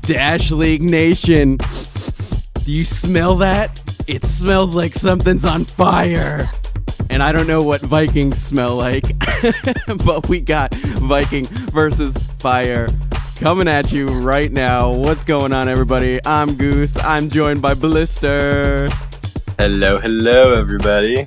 Dash League Nation, do you smell that? It smells like something's on fire. And I don't know what Vikings smell like, but we got Viking versus Fire coming at you right now. What's going on, everybody? I'm Goose. I'm joined by Blister. Hello, everybody.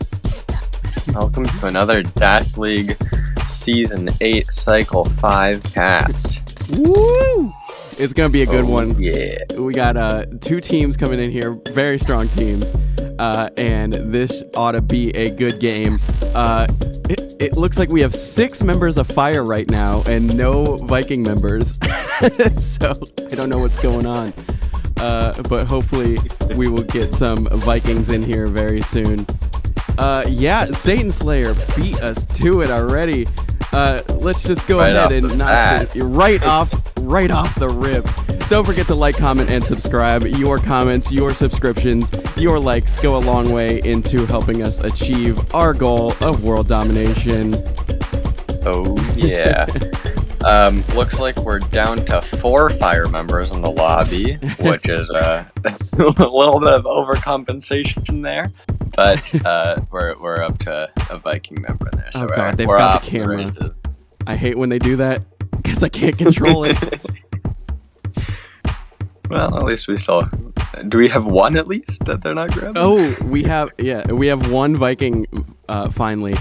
Welcome to another Dash League Season 8 Cycle 5 cast. Woo! It's going to be a good one. Yeah. We got two teams coming in here, very strong teams, and this ought to be a good game. It looks like we have 6 members of Fire right now and no Viking members, so I don't know what's going on, but hopefully we will get some Vikings in here very soon. Yeah, Satan Slayer beat us to it already. Let's just go ahead and knock it right off the rip. Don't forget to like, comment, and subscribe. Your comments, your subscriptions, your likes go a long way into helping us achieve our goal of world domination. Oh, yeah. Looks like we're down to 4 Fire members in the lobby, which is a little bit of overcompensation there. But we're up to a Viking member in there. So God, they've got the camera. I hate when they do that because I can't control it. Well, at least we still... Do we have one at least that they're not grabbing? Oh, we have one Viking finally.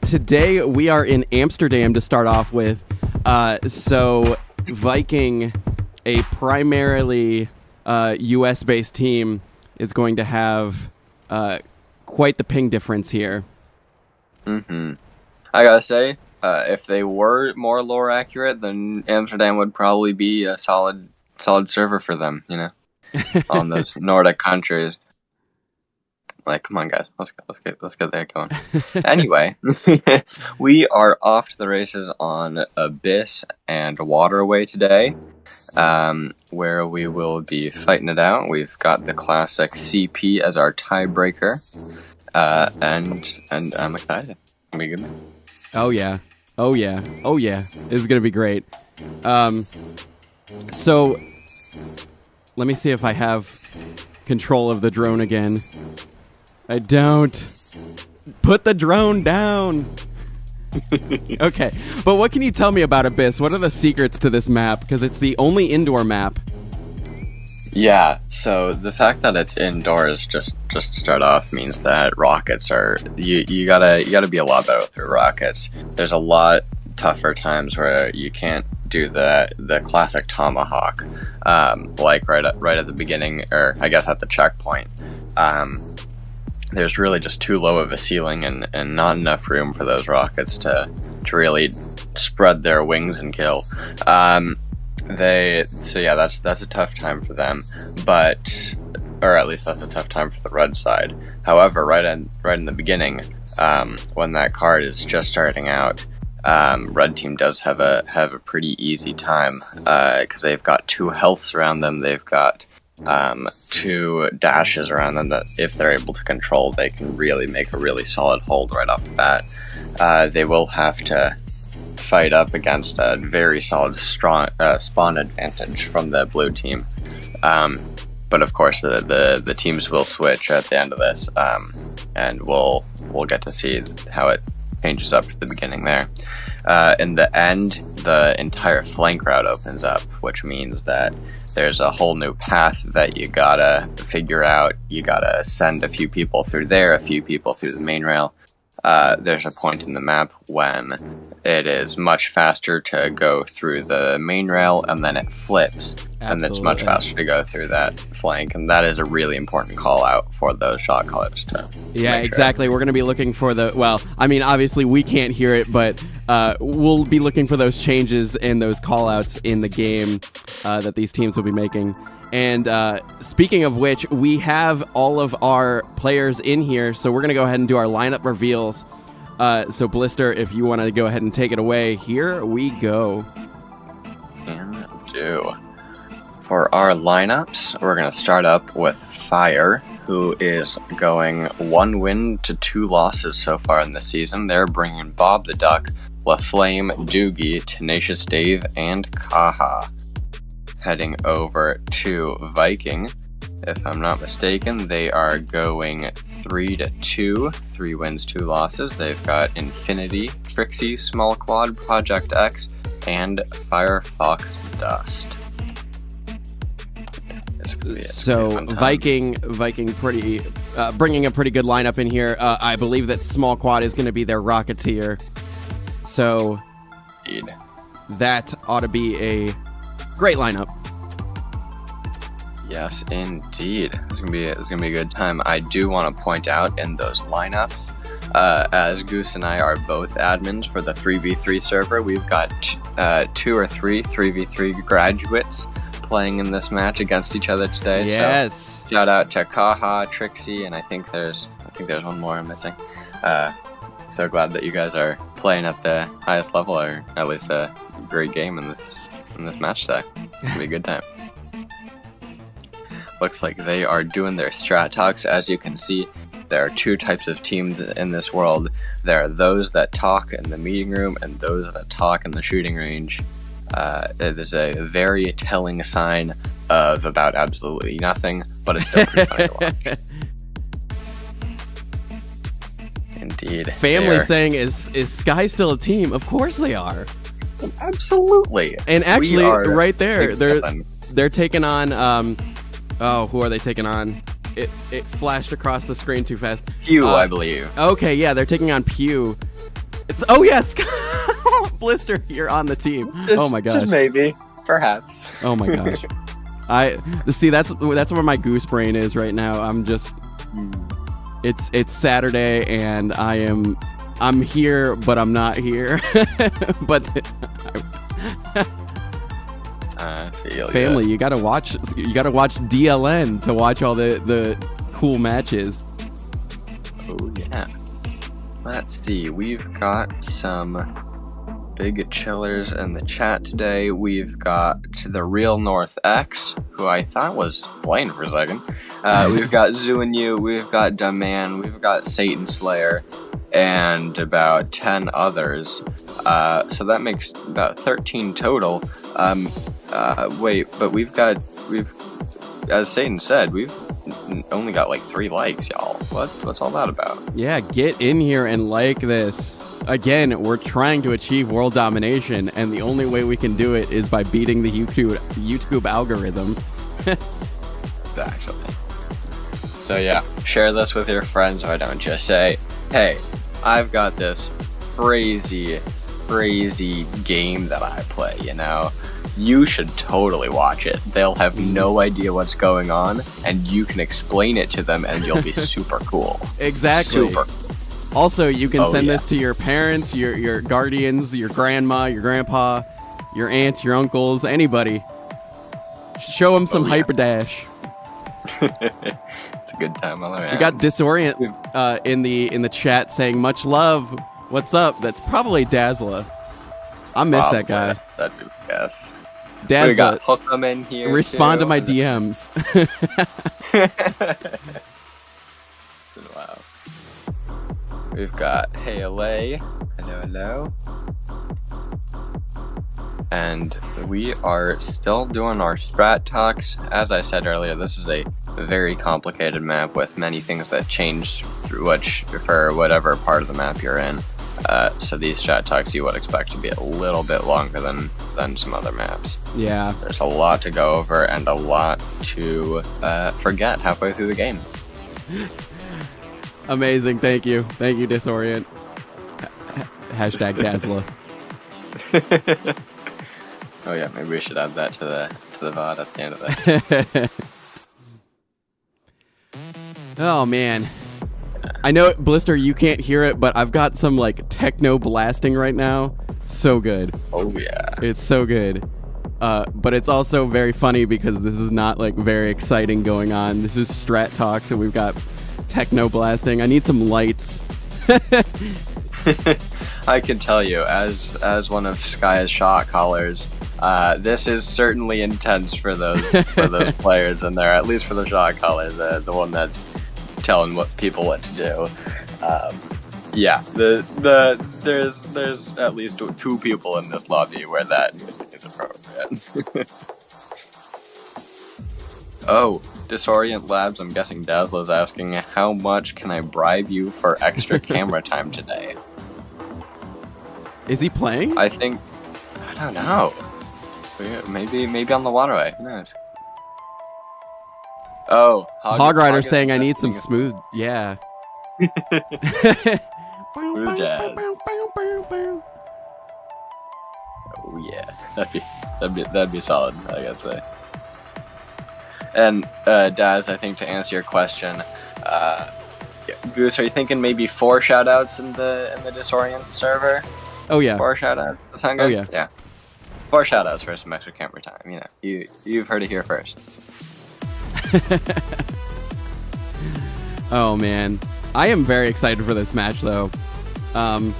Today we are in Amsterdam to start off with. So Viking, a primarily US-based team, is going to have quite the ping difference here. Mm-hmm. I gotta say, if they were more lore accurate, then Amsterdam would probably be a solid server for them, you know, on those Nordic countries. Like, come on, guys, let's get that going. Anyway, we are off to the races on Abyss and Waterway today, where we will be fighting it out. We've got the classic CP as our tiebreaker, and I'm excited. It's gonna be good. Oh yeah. This is gonna be great. So let me see if I have control of the drone again. I don't. Put the drone down. Okay, but what can you tell me about Abyss? What are the secrets to this map? Because it's the only indoor map. Yeah, so the fact that it's indoors just to start off means that rockets are you gotta be a lot better with your rockets. There's a lot tougher times where you can't do the classic tomahawk, like right at the beginning, or I guess at the checkpoint. There's really just too low of a ceiling and not enough room for those rockets to really spread their wings and kill. That's a tough time for them, or at least that's a tough time for the red side. However, right in the beginning, when that card is just starting out, red team does have a pretty easy time, because they've got 2 healths around them. They've got 2 dashes around them that, if they're able to control, they can really make a really solid hold right off the bat. They will have to fight up against a very solid strong spawn advantage from the blue team, but of course the teams will switch at the end of this, and we'll get to see how it changes up at the beginning there. In the end, the entire flank route opens up, which means that there's a whole new path that you gotta figure out. You gotta send a few people through there, a few people through the main rail. There's a point in the map when it is much faster to go through the main rail, and then it flips. Absolutely. And it's much faster to go through that flank, and that is a really important call out for those shot callers to exactly. We're going to be looking for obviously we can't hear it, but we'll be looking for those changes and those call outs in the game that these teams will be making. And speaking of which, we have all of our players in here, so we're going to go ahead and do our lineup reveals. So Blister, if you want to go ahead and take it away, here we go. And do. For our lineups, we're going to start up with Fire, who is going 1 win to 2 losses so far in the season. They're bringing Bob the Duck, LaFlame, Doogie, Tenacious Dave, and Kaha. heading over to Viking. If I'm not mistaken, they are going 3-2, 3 wins, 2 losses. They've got Infinity, Trixie, Small Quad, Project X, and Firefox Dust. So Viking pretty bringing a pretty good lineup in here. I believe that Small Quad is going to be their Rocketeer. So Indeed. That ought to be a great lineup. Yes, indeed. It's gonna be a good time. I do want to point out in those lineups, as Goose and I are both admins for the 3v3 server, we've got 2 or 3 3v3 graduates playing in this match against each other today. Yes. So shout out to Kaha, Trixie, and I think there's one more I'm missing. So glad that you guys are playing at the highest level, or at least a great game in this match today. It's gonna be a good time. Looks like they are doing their strat talks. As you can see, there are 2 types of teams in this world. There are those that talk in the meeting room and those that talk in the shooting range. It is a very telling sign of about absolutely nothing, but it's still pretty funny to watch. Indeed. Family saying, is Sky still a team? Of course they are. Absolutely. And actually, right there, they're taking on... who are they taking on? It flashed across the screen too fast. Pew, I believe. Okay, yeah, they're taking on Pew. Oh yes, Blister, you're on the team. Oh my gosh. Just maybe, perhaps. Oh my gosh. That's where my goose brain is right now. I'm just. It's Saturday and I'm here, but I'm not here. But. Family, you gotta watch DLN to watch all the cool matches. Oh yeah. Let's see. We've got some big chillers in the chat today. We've got the Real North X, who I thought was playing for a second. We've got Zoo and You. We've got Dumb We've got Satan Slayer, and about 10 others. So that makes about 13 total. But we've as Satan said, we've only got like 3 likes, y'all. What's all that about? Yeah, get in here and like this. Again, we're trying to achieve world domination, and the only way we can do it is by beating the YouTube algorithm. Exactly. So yeah, share this with your friends. Why don't you say, hey, I've got this crazy game that I play, you know? You should totally watch it. They'll have no idea what's going on, and you can explain it to them, and you'll be super cool. Exactly. Super. Also, you can send this to your parents, your guardians, your grandma, your grandpa, your aunts, your uncles, anybody. Show them some Hyperdash. It's a good time all around. We got Disorient in the chat saying much love. What's up? That's probably Dazzler. I miss that guy. That'd be yes. Dazzler. We got Hookem in here. Respond to my DMs. Wow. We've got Hey LA. Hello. And we are still doing our strat talks. As I said earlier, this is a very complicated map with many things that change for whatever part of the map you're in. So these strat talks you would expect to be a little bit longer than some other maps. Yeah. There's a lot to go over and a lot to forget halfway through the game. Amazing. Thank you, Disorient. Hashtag Dazzler. Oh yeah, maybe we should add that to the VOD at the end of that. Oh man. I know, Blister, you can't hear it, but I've got some like techno blasting right now. So good. Oh yeah. It's so good. But it's also very funny because this is not like very exciting going on. This is strat talk, so we've got techno blasting. I need some lights. I can tell you, as one of Sky's shot callers, this is certainly intense for those players in there. At least for the shot caller, the one that's telling people what to do. Yeah, there's at least 2 people in this lobby where that music is appropriate. Oh, Disorient Labs, I'm guessing Dazzler's asking, how much can I bribe you for extra camera time today? Is he playing? I don't know. Maybe on the Waterway. Who knows? Oh, Hog Rider saying I need some smooth. Yeah. Smooth jazz. Oh yeah, that'd be solid, I guess. And Daz, I think to answer your question, Goose, are you thinking maybe 4 shoutouts in the Disorient server? Oh yeah. 4 shoutouts. That sound good? Oh yeah. Yeah. 4 shoutouts for some extra camera time. You know, you've heard it here first. Oh man, I am very excited for this match though. Oh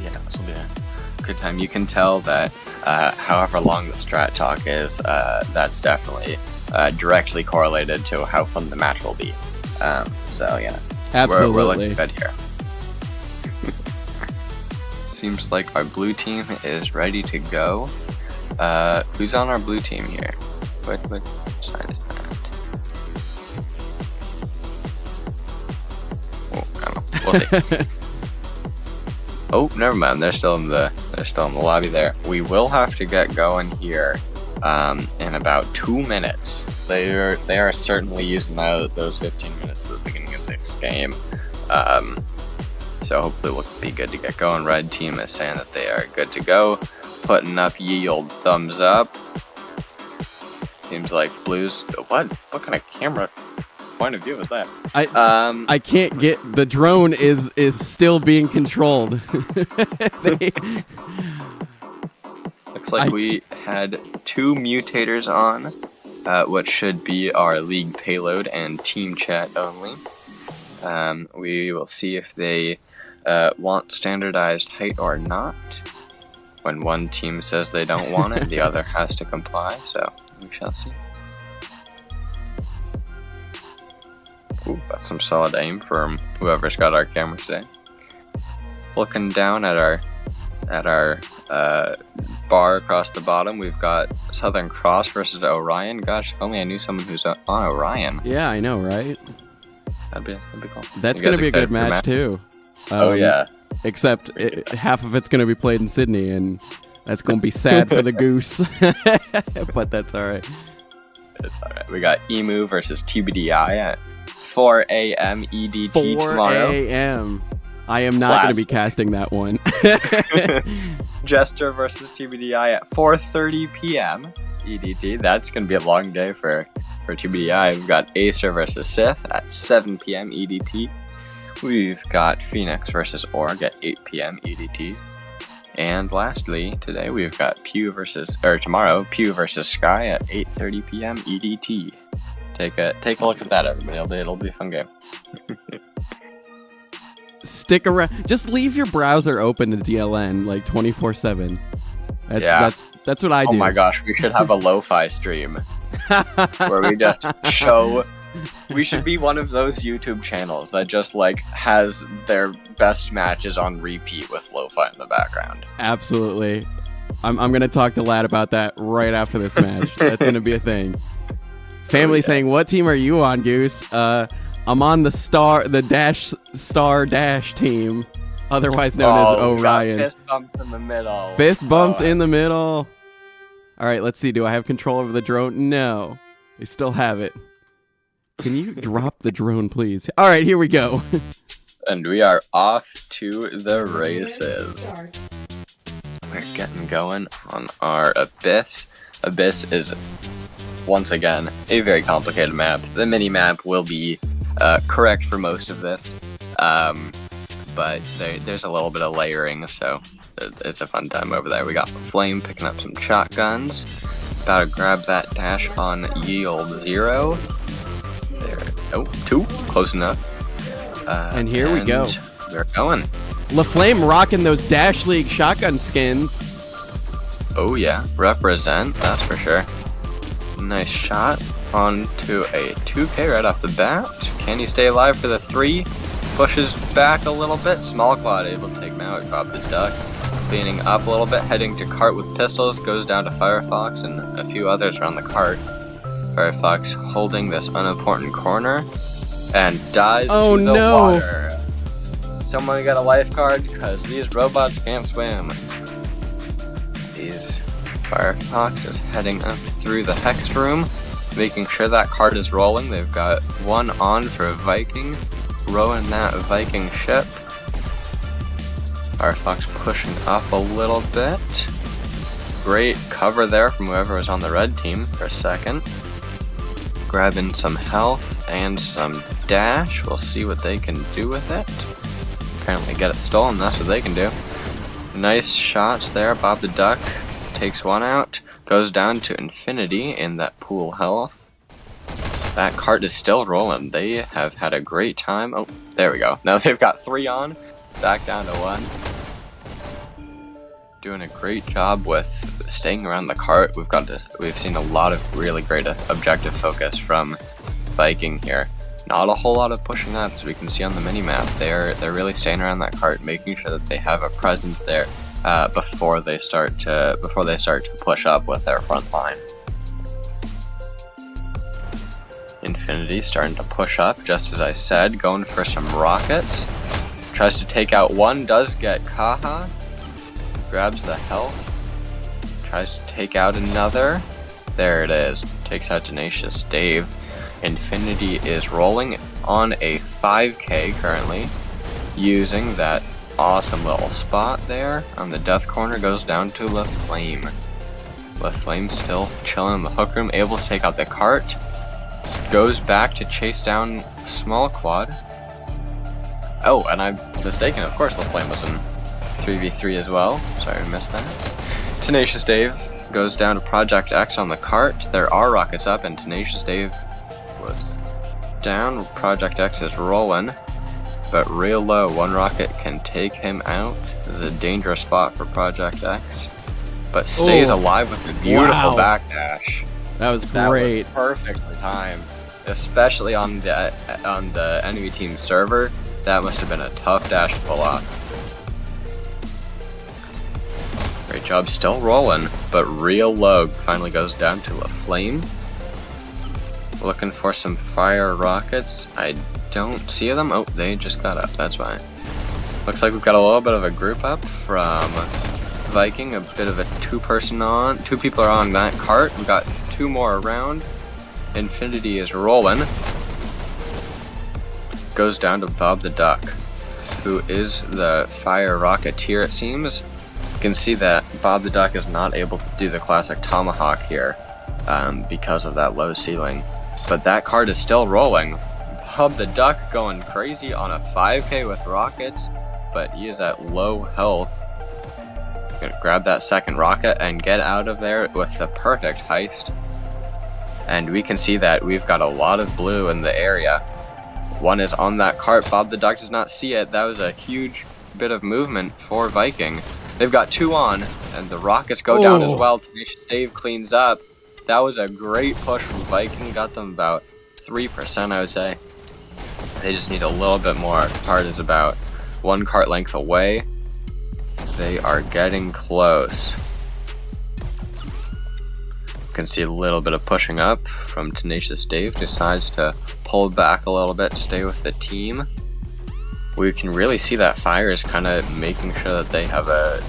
yeah, this will be a good time. You can tell that however long the strat talk is, that's definitely directly correlated to how fun the match will be. So yeah, absolutely. We're looking good here. Seems like our blue team is ready to go. Who's on our blue team here? What side is that? Oh, I don't know. We'll see. Oh, never mind. They're still in the lobby there. We will have to get going here in about 2 minutes. They are certainly using those 15 minutes at the beginning of this game. So hopefully we'll be good to get going. Red team is saying that they are good to go. Putting up ye old thumbs up. Seems like Blues. What kind of camera point of view is that? I can't get the drone is still being controlled. Looks like we had 2 mutators on, what should be our league payload and team chat only. We will see if they want standardized height or not. When one team says they don't want it, the other has to comply, so we shall see. Ooh, that's some solid aim from whoever's got our camera today. Looking down at our bar across the bottom, we've got Southern Cross versus Orion. Gosh, if only I knew someone who's on Orion. Yeah, I know, right? That'd be cool. That's gonna be a good match too. Oh yeah. Except half of it's gonna be played in Sydney, and that's gonna be sad for the Goose. But that's all right. It's all right. We got Emu versus TBDI at 4 a.m. EDT 4 tomorrow. 4 a.m. I am not going to be casting that one. Jester versus TBDI at 4:30 p.m. EDT. That's going to be a long day for TBDI. We've got Acer versus Sith at 7 p.m. EDT. We've got Phoenix versus Org at 8 p.m. EDT. And lastly, today we've got tomorrow, Pew versus Sky at 8:30 p.m. EDT. Take a look at that, everybody. It'll be a fun game. Stick around. Just leave your browser open to DLN like 24/7. That's what I do. Oh my gosh, we should have a lo-fi stream where we just show. We should be one of those YouTube channels that just like has their best matches on repeat with lo-fi in the background. Absolutely. I'm gonna talk to Lad about that right after this match. That's gonna be a thing. Family saying, "What team are you on, Goose?" I'm on the Star Dash team, otherwise known as Orion. Fist bumps in the middle. Fist bumps in the middle. All right, let's see. Do I have control over the drone? No. I still have it. Can you drop the drone, please? All right, here we go. And we are off to the races. We're getting going on our Abyss. Abyss is, once again, a very complicated map. The mini-map will be correct for most of this, but there's a little bit of layering, so it's a fun time over there. We got Flame picking up some shotguns. About to grab that dash on ye old 0. There. Oh, 2. Close enough. And here we go. We're going. LaFlame rocking those Dash League shotgun skins. Oh yeah, represent, that's for sure. Nice shot onto a 2K right off the bat. Can he stay alive for the 3? Pushes back a little bit. Small Quad able to take him out. Drop the duck. cleaning up a little bit, heading to cart with pistols, goes down to Firefox and a few others around the cart. Firefox holding this unimportant corner and dies to the water. Someone got a lifeguard because these robots can't swim. Firefox is heading up through the hex room, making sure that cart is rolling. They've got one on for a Viking, rowing that Viking ship. Firefox pushing up a little bit. Great cover there from whoever was on the red team for a second. Grabbing some health and some dash. We'll see what they can do with it. Apparently get it stolen, that's what they can do. Nice shots there. Bob the Duck takes one out. Goes down to infinity in that pool health. That cart is still rolling. They have had a great time. Oh, there we go. Now they've got 3 on. Back down to 1. Doing a great job with staying around the cart. We've seen a lot of really great objective focus from Viking here. Not a whole lot of pushing up, as we can see on the minimap. They're really staying around that cart, making sure that they have a presence there before they start to push up with their front line. Infinity starting to push up, just as I said, going for some rockets. Tries to take out one, does get Kaha. Grabs the health. Tries to take out another. There it is. Takes out Tenacious Dave. Infinity is rolling on a 5K currently, using that awesome little spot there on the death corner. Goes down to LaFlame. LaFlame still chilling in the hook room, able to take out the cart. Goes back to chase down Small Quad. Oh, and I'm mistaken, of course LaFlame was in 3v3 as well. Sorry I missed that. Tenacious Dave goes down to Project X on the cart. There are rockets up and Tenacious Dave was down. Project X is rolling, but real low. One rocket can take him out. This is a dangerous spot for Project X, but stays alive with a beautiful backdash. That was great. That was perfectly timed, especially on the enemy team's server. That must have been a tough dash to pull off. Great job, still rolling, but real low. Finally goes down to a flame. Looking for some fire rockets. I don't see them. Oh, they just got up. That's fine. Looks like we've got a little bit of a group up from Viking. A bit of a two people are on that cart. We've got 2 more around. Infinity is rolling. Goes down to Bob the Duck, who is the fire rocketeer, it seems. You can see that Bob the Duck is not able to do the classic tomahawk here because of that low ceiling. But that cart is still rolling. Bob the Duck going crazy on a 5K with rockets, but he is at low health. Gonna grab that second rocket and get out of there with the perfect heist. And we can see that we've got a lot of blue in the area. One is on that cart. Bob the Duck does not see it. That was a huge bit of movement for Viking. They've got 2 on, and the rockets go down as well. Tenacious Dave cleans up. That was a great push from Viking. Got them about 3%, I would say. They just need a little bit more. The cart is about 1 cart length away. They are getting close. You can see a little bit of pushing up from Tenacious Dave. Decides to pull back a little bit, stay with the team. We can really see that fire is kind of making sure that they have a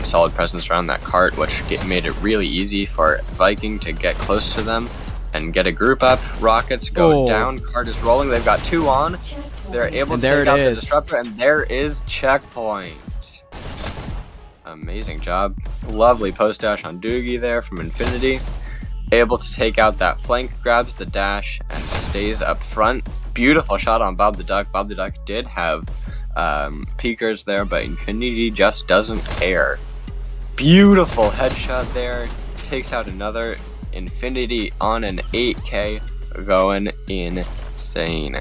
solid presence around that cart, which made it really easy for Viking to get close to them and get a group up. Rockets go down, cart is rolling. They've got 2 on. They're able to take out the disruptor, and there is checkpoint. Amazing job. Lovely post dash on Doogie there from Infinity. Able to take out that flank, grabs the dash, and stays up front. Beautiful shot on Bob the Duck. Bob the Duck did have peekers there, but Infinity just doesn't care. Beautiful headshot there. Takes out another. Infinity on an 8K, going insane.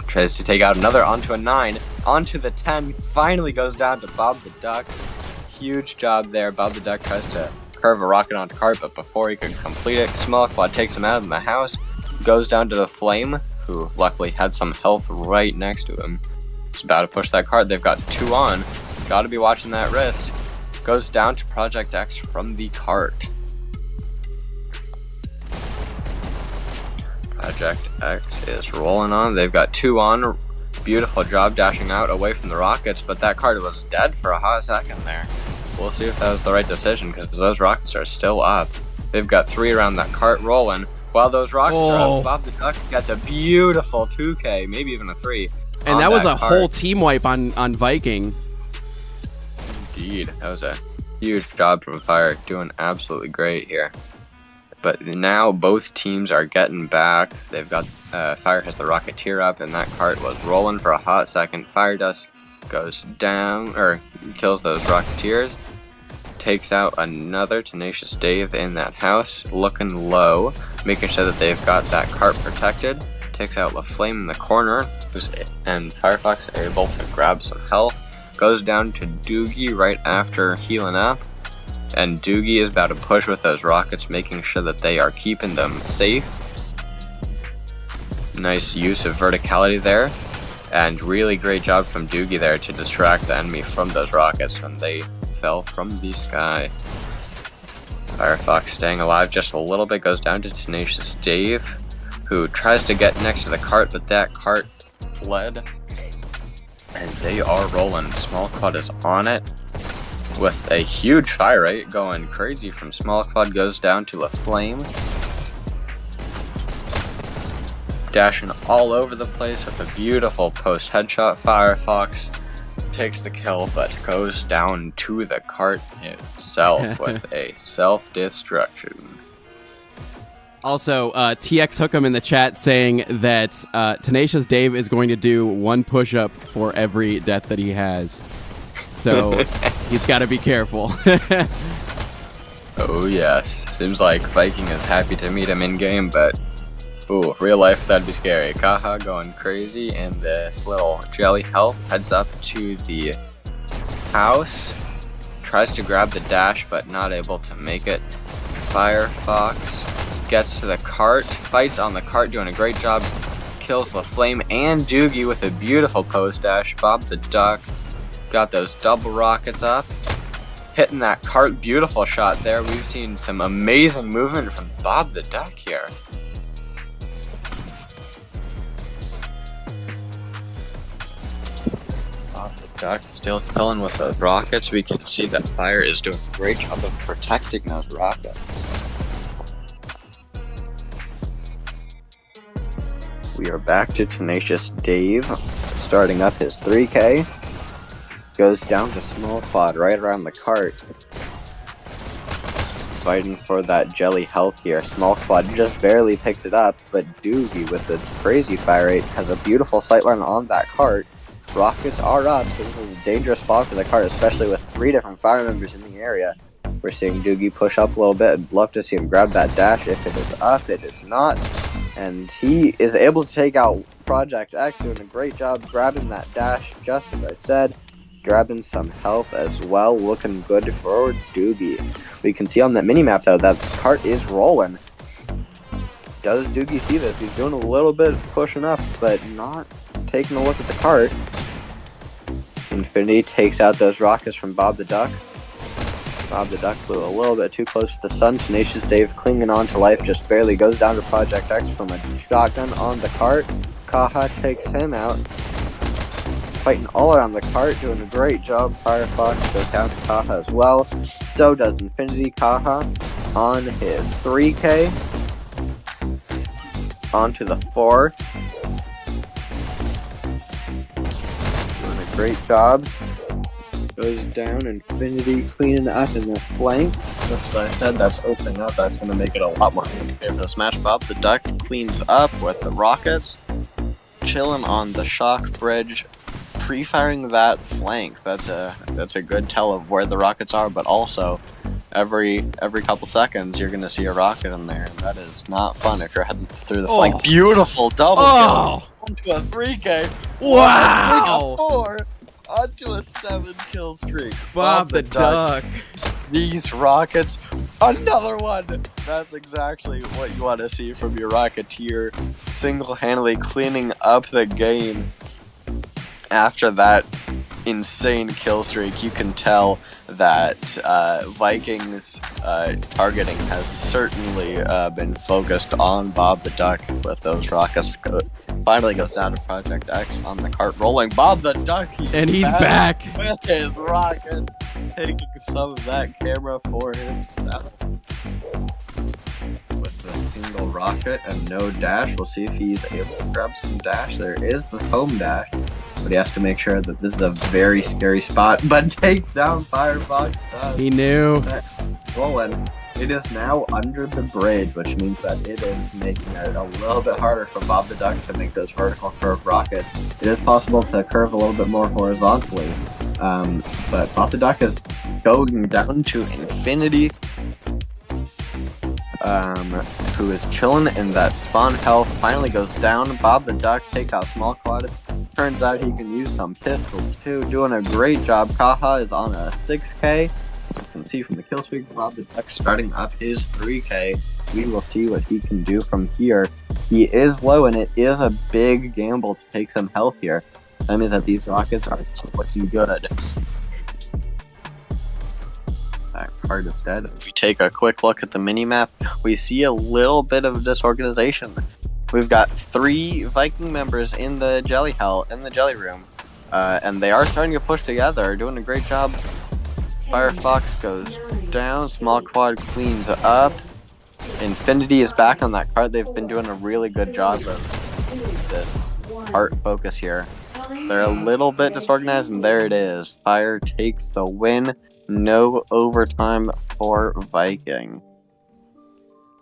Tries to take out another onto a 9, onto the 10. Finally goes down to Bob the Duck. Huge job there. Bob the Duck tries to curve a rocket onto cart, but before he could complete it, Small Quad takes him out of the house. Goes down to the Flame, who luckily had some health right next to him. He's about to push that cart. They've got 2 on. Gotta be watching that wrist. Goes down to Project X from the cart. Project X is rolling on. They've got 2 on. Beautiful job dashing out away from the rockets, but that cart was dead for a hot second there. We'll see if that was the right decision, because those rockets are still up. They've got 3 around that cart rolling. While those rockets are up, Bob the Duck gets a beautiful 2K, maybe even a 3. And that was a whole team wipe on Viking. Indeed, that was a huge job from Fire, doing absolutely great here. But now both teams are getting back. They've got Fire has the Rocketeer up, and that cart was rolling for a hot second. Fire Dust goes down, or kills those Rocketeers. Takes out another Tenacious Dave in that house, looking low, making sure that they've got that cart protected. Takes out LaFlame in the corner, and Firefox are able to grab some health. Goes down to Doogie right after healing up. And Doogie is about to push with those rockets, making sure that they are keeping them safe. Nice use of verticality there. And really great job from Doogie there to distract the enemy from those rockets when they fell from the sky. Firefox staying alive just a little bit, goes down to Tenacious Dave, who tries to get next to the cart, but that cart fled. And they are rolling. Small Quad is on it with a huge fire rate going crazy from Small Quad. Goes down to LaFlame. Dashing all over the place with a beautiful post headshot. Firefox takes the kill, but goes down to the cart itself with a self-destruction. Also, TX Hookem in the chat saying that Tenacious Dave is going to do 1 push-up for every death that he has. So he's got to be careful. Oh yes, seems like Viking is happy to meet him in-game, but ooh, real life that'd be scary. Kaha going crazy, and this little jelly health heads up to the house. Tries to grab the dash, but not able to make it. Firefox gets to the cart, fights on the cart, doing a great job. Kills LaFlame and Doogie with a beautiful post dash. Bob the Duck got those double rockets up, hitting that cart. Beautiful shot there. We've seen some amazing movement from Bob the Duck here. Bob the Duck still killing with those rockets. We can see that Fire is doing a great job of protecting those rockets. We are back to Tenacious Dave, starting up his 3K. Goes down to Small Quad right around the cart. Fighting for that jelly health here. Small Quad just barely picks it up, but Doogie with the crazy fire rate has a beautiful sightline on that cart. Rockets are up, so this is a dangerous spot for the cart, especially with 3 different fire members in the area. We're seeing Doogie push up a little bit. I'd love to see him grab that dash. If it is up, it is not. And he is able to take out Project X, doing a great job grabbing that dash, just as I said. Grabbing some health as well, looking good for Doogie. We can see on that mini-map, though, that the cart is rolling. Does Doogie see this? He's doing a little bit pushing up, but not taking a look at the cart. Infinity takes out those rockets from Bob the Duck. Bob the Duck flew a little bit too close to the sun. Tenacious Dave clinging on to life, just barely goes down to Project X from a shotgun on the cart. Kaha takes him out. Fighting all around the cart, doing a great job. Firefox goes down to Kaha as well. So does Infinity. Kaha on his 3K. Onto the 4. Doing a great job. Goes down, Infinity cleaning up in the flank. That's what I said, that's opening up. That's going to make it a lot more easier. This match, Bob the Duck cleans up with the rockets. Chilling on the shock bridge. Pre-firing that flank, that's a good tell of where the rockets are, but also every couple seconds you're gonna see a rocket in there, and that is not fun if you're heading through the flank. Beautiful double kill onto a 3K. Wow! 4 onto a 7 kill streak. Bob the Duck. These rockets, another one. That's exactly what you want to see from your Rocketeer, single-handedly cleaning up the game. After that insane kill streak, you can tell that Vikings targeting has certainly been focused on Bob the Duck with those rockets. Finally goes down to Project X on the cart rolling. Bob the Duck, he's back with his rocket, taking some of that camera for himself. With a single rocket and no dash, we'll see if he's able to grab some dash. There is the home dash, but he has to make sure that this is a very scary spot. But takes down Firefox. He knew. Rolling. It is now under the bridge, which means that it is making it a little bit harder for Bob the Duck to make those vertical curve rockets. It is possible to curve a little bit more horizontally, but Bob the Duck is going down to infinity. Who is chilling in that spawn health, finally goes down. Bob the Duck takes out small quad. Turns out he can use some pistols too. Doing a great job. Kaha is on a 6k. As you can see from the kill streak, Bob the Duck starting up his 3k. We will see what he can do from here. He is low, and it is a big gamble to take some health here. That means that these rockets are looking good. That card is dead. If we take a quick look at the minimap, we see a little bit of disorganization. We've got 3 Viking members in the jelly hell, in the jelly room, and they are starting to push together, doing a great job. Firefox goes down, small quad cleans up. Infinity is back on that card. They've been doing a really good job of this cart focus here. They're a little bit disorganized, and there it is. Fire takes the win. No overtime for Viking.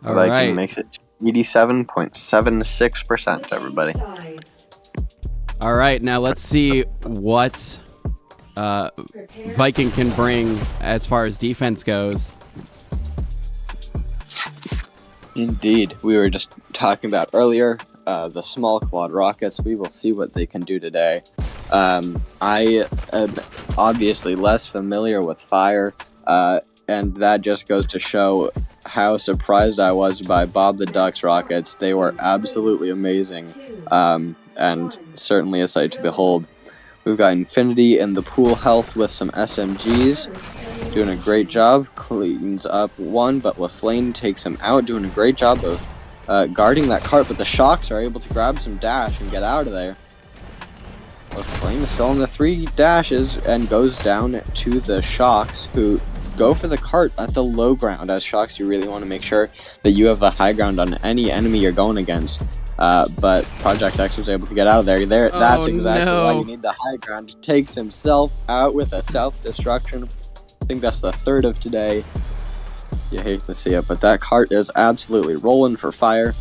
All Viking right. makes it 87.76%, everybody. All right, now let's see what Viking can bring as far as defense goes. Indeed, we were just talking about earlier the small quad rockets. We will see what they can do today. I am obviously less familiar with fire, and that just goes to show how surprised I was by Bob the Duck's rockets. They were absolutely amazing, and certainly a sight to behold. We've got Infinity in the pool health with some SMGs, doing a great job. Cleans up one, but LaFlame takes him out, doing a great job of guarding that cart, but the Shocks are able to grab some dash and get out of there. LaFlame is still in the 3 dashes and goes down to the Shocks, who go for the cart at the low ground. As Shocks, you really want to make sure that you have the high ground on any enemy you're going against. But Project X was able to get out of there. That's exactly why you need the high ground. Takes himself out with a self-destruction. I think that's the 3rd of today. You hate to see it, but that cart is absolutely rolling for fire.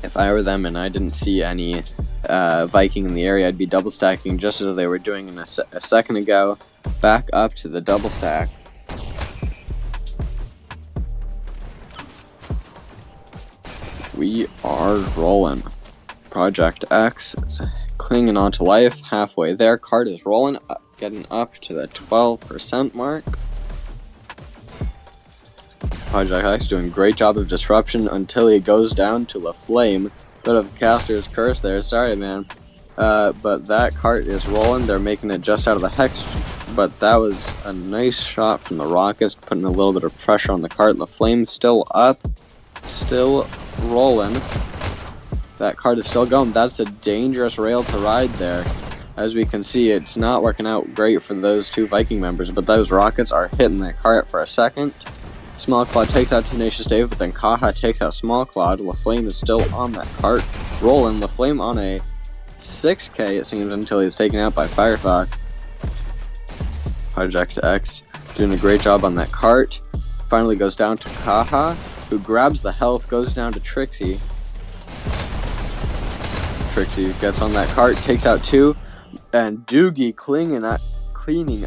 If I were them and I didn't see any Viking in the area, I'd be double stacking just as they were doing a second ago. Back up to the double stack. We are rolling. Project X is clinging on to life. Halfway there. Cart is rolling, getting up to the 12% mark. Project X doing a great job of disruption until he goes down to LaFlame. Bit of a caster's curse there. Sorry, man. But that cart is rolling. They're making it just out of the hex. But that was a nice shot from the rockets, putting a little bit of pressure on the cart. LaFlame still up. Still rolling. That cart is still going. That's a dangerous rail to ride there. As we can see, it's not working out great for those 2 Viking members, but those rockets are hitting that cart for a second. Small Quad takes out Tenacious Dave, but then Kaha takes out Small Quad. LaFlame is still on that cart, rolling. LaFlame on a 6k, it seems, until he's taken out by Firefox. Project X doing a great job on that cart. Finally goes down to Kaha, who grabs the health, goes down to Trixie. Trixie gets on that cart, takes out 2, and Doogie cleaning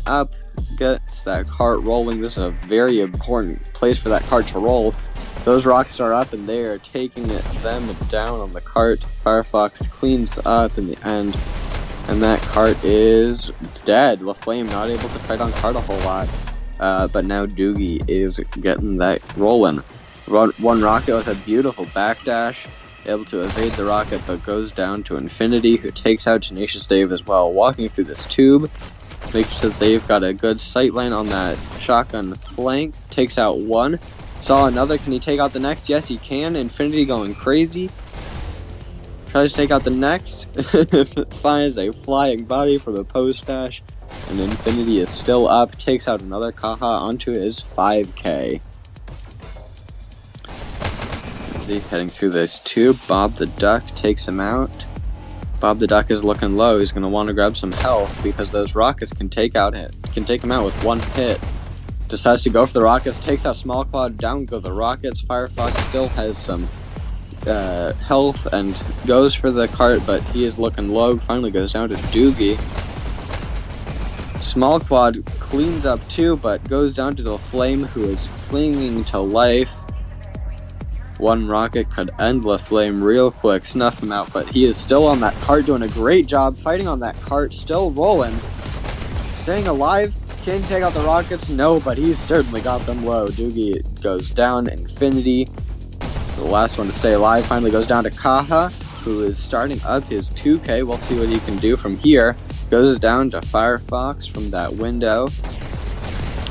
up, gets that cart rolling. This is a very important place for that cart to roll. Those rockets are up and they are taking them down on the cart. Firefox cleans up in the end, and that cart is dead. LaFlame not able to fight on cart a whole lot, but now Doogie is getting that rolling. One rocket with a beautiful backdash, able to evade the rocket, but goes down to Infinity, who takes out Tenacious Dave as well, walking through this tube. Make sure that they've got a good sight line on that shotgun flank. Takes out one. Saw another. Can he take out the next? Yes, he can. Infinity going crazy. Tries to take out the next. Finds a flying body from the post dash. And Infinity is still up. Takes out another Kaha onto his 5K. He's heading through this tube. Bob the Duck takes him out. Bob the Duck is looking low. He's going to want to grab some health because those rockets can take him out with one hit. Decides to go for the rockets. Takes out Small Quad. Down go the rockets. Firefox still has some health and goes for the cart, but he is looking low. Finally goes down to Doogie. Small Quad cleans up too, but goes down to the Flame, who is clinging to life. One rocket could end the Flame real quick, snuff him out, but he is still on that cart, doing a great job fighting on that cart, still rolling. Staying alive. Can he take out the rockets? No, but he's certainly got them low. Doogie goes down. Infinity, the last one to stay alive, finally goes down to Kaha, who is starting up his 2K. We'll see what he can do from here. Goes down to Firefox from that window.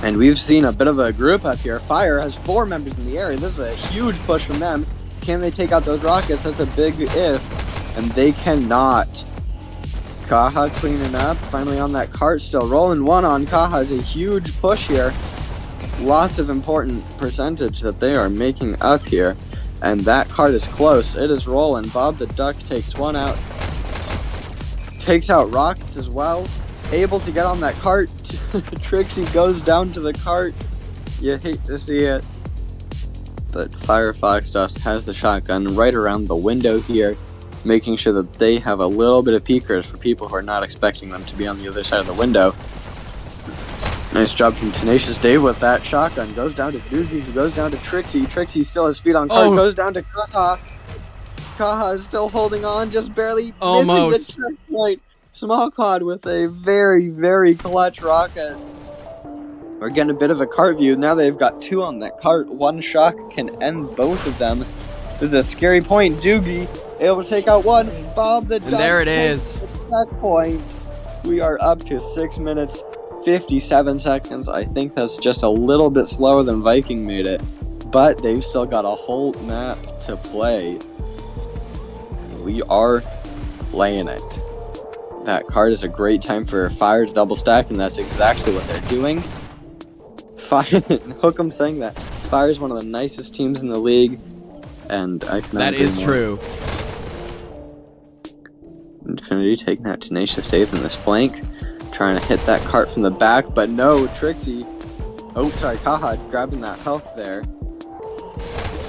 And we've seen a bit of a group up here. Fire has 4 members in the area. This is a huge push from them. Can they take out those rockets? That's a big if. And they cannot. Kaha cleaning up. Finally on that cart, still rolling. One on Kaha is a huge push here. Lots of important percentage that they are making up here. And that cart is close. It is rolling. Bob the Duck takes one out. Takes out rockets as well. Able to get on that cart. Trixie goes down to the cart. You hate to see it. But Firefox Dust has the shotgun right around the window here, making sure that they have a little bit of peekers for people who are not expecting them to be on the other side of the window. Nice job from Tenacious Dave with that shotgun. Goes down to Doogie, who goes down to Trixie. Trixie still has feet on cart. Goes down to Kaha. Kaha is still holding on, just barely Almost missing the checkpoint. Small Quad with a very, very clutch rocket. We're getting a bit of a cart view. Now they've got 2 on that cart. One shot can end both of them. This is a scary point. Doogie able to take out one. Bob the Duck. And there it is. Checkpoint. We are up to 6 minutes, 57 seconds. I think that's just a little bit slower than Viking made it. But they've still got a whole map to play. We are laying it. That card is a great time for Fire to double stack, and that's exactly what they're doing. Fire, hook 'em saying that. Fire is one of the nicest teams in the league, and I can That is true. Infinity taking out Tenacious Dave in this flank, trying to hit that cart from the back, but no, Trixie. Oh, sorry, Kaha grabbing that health there.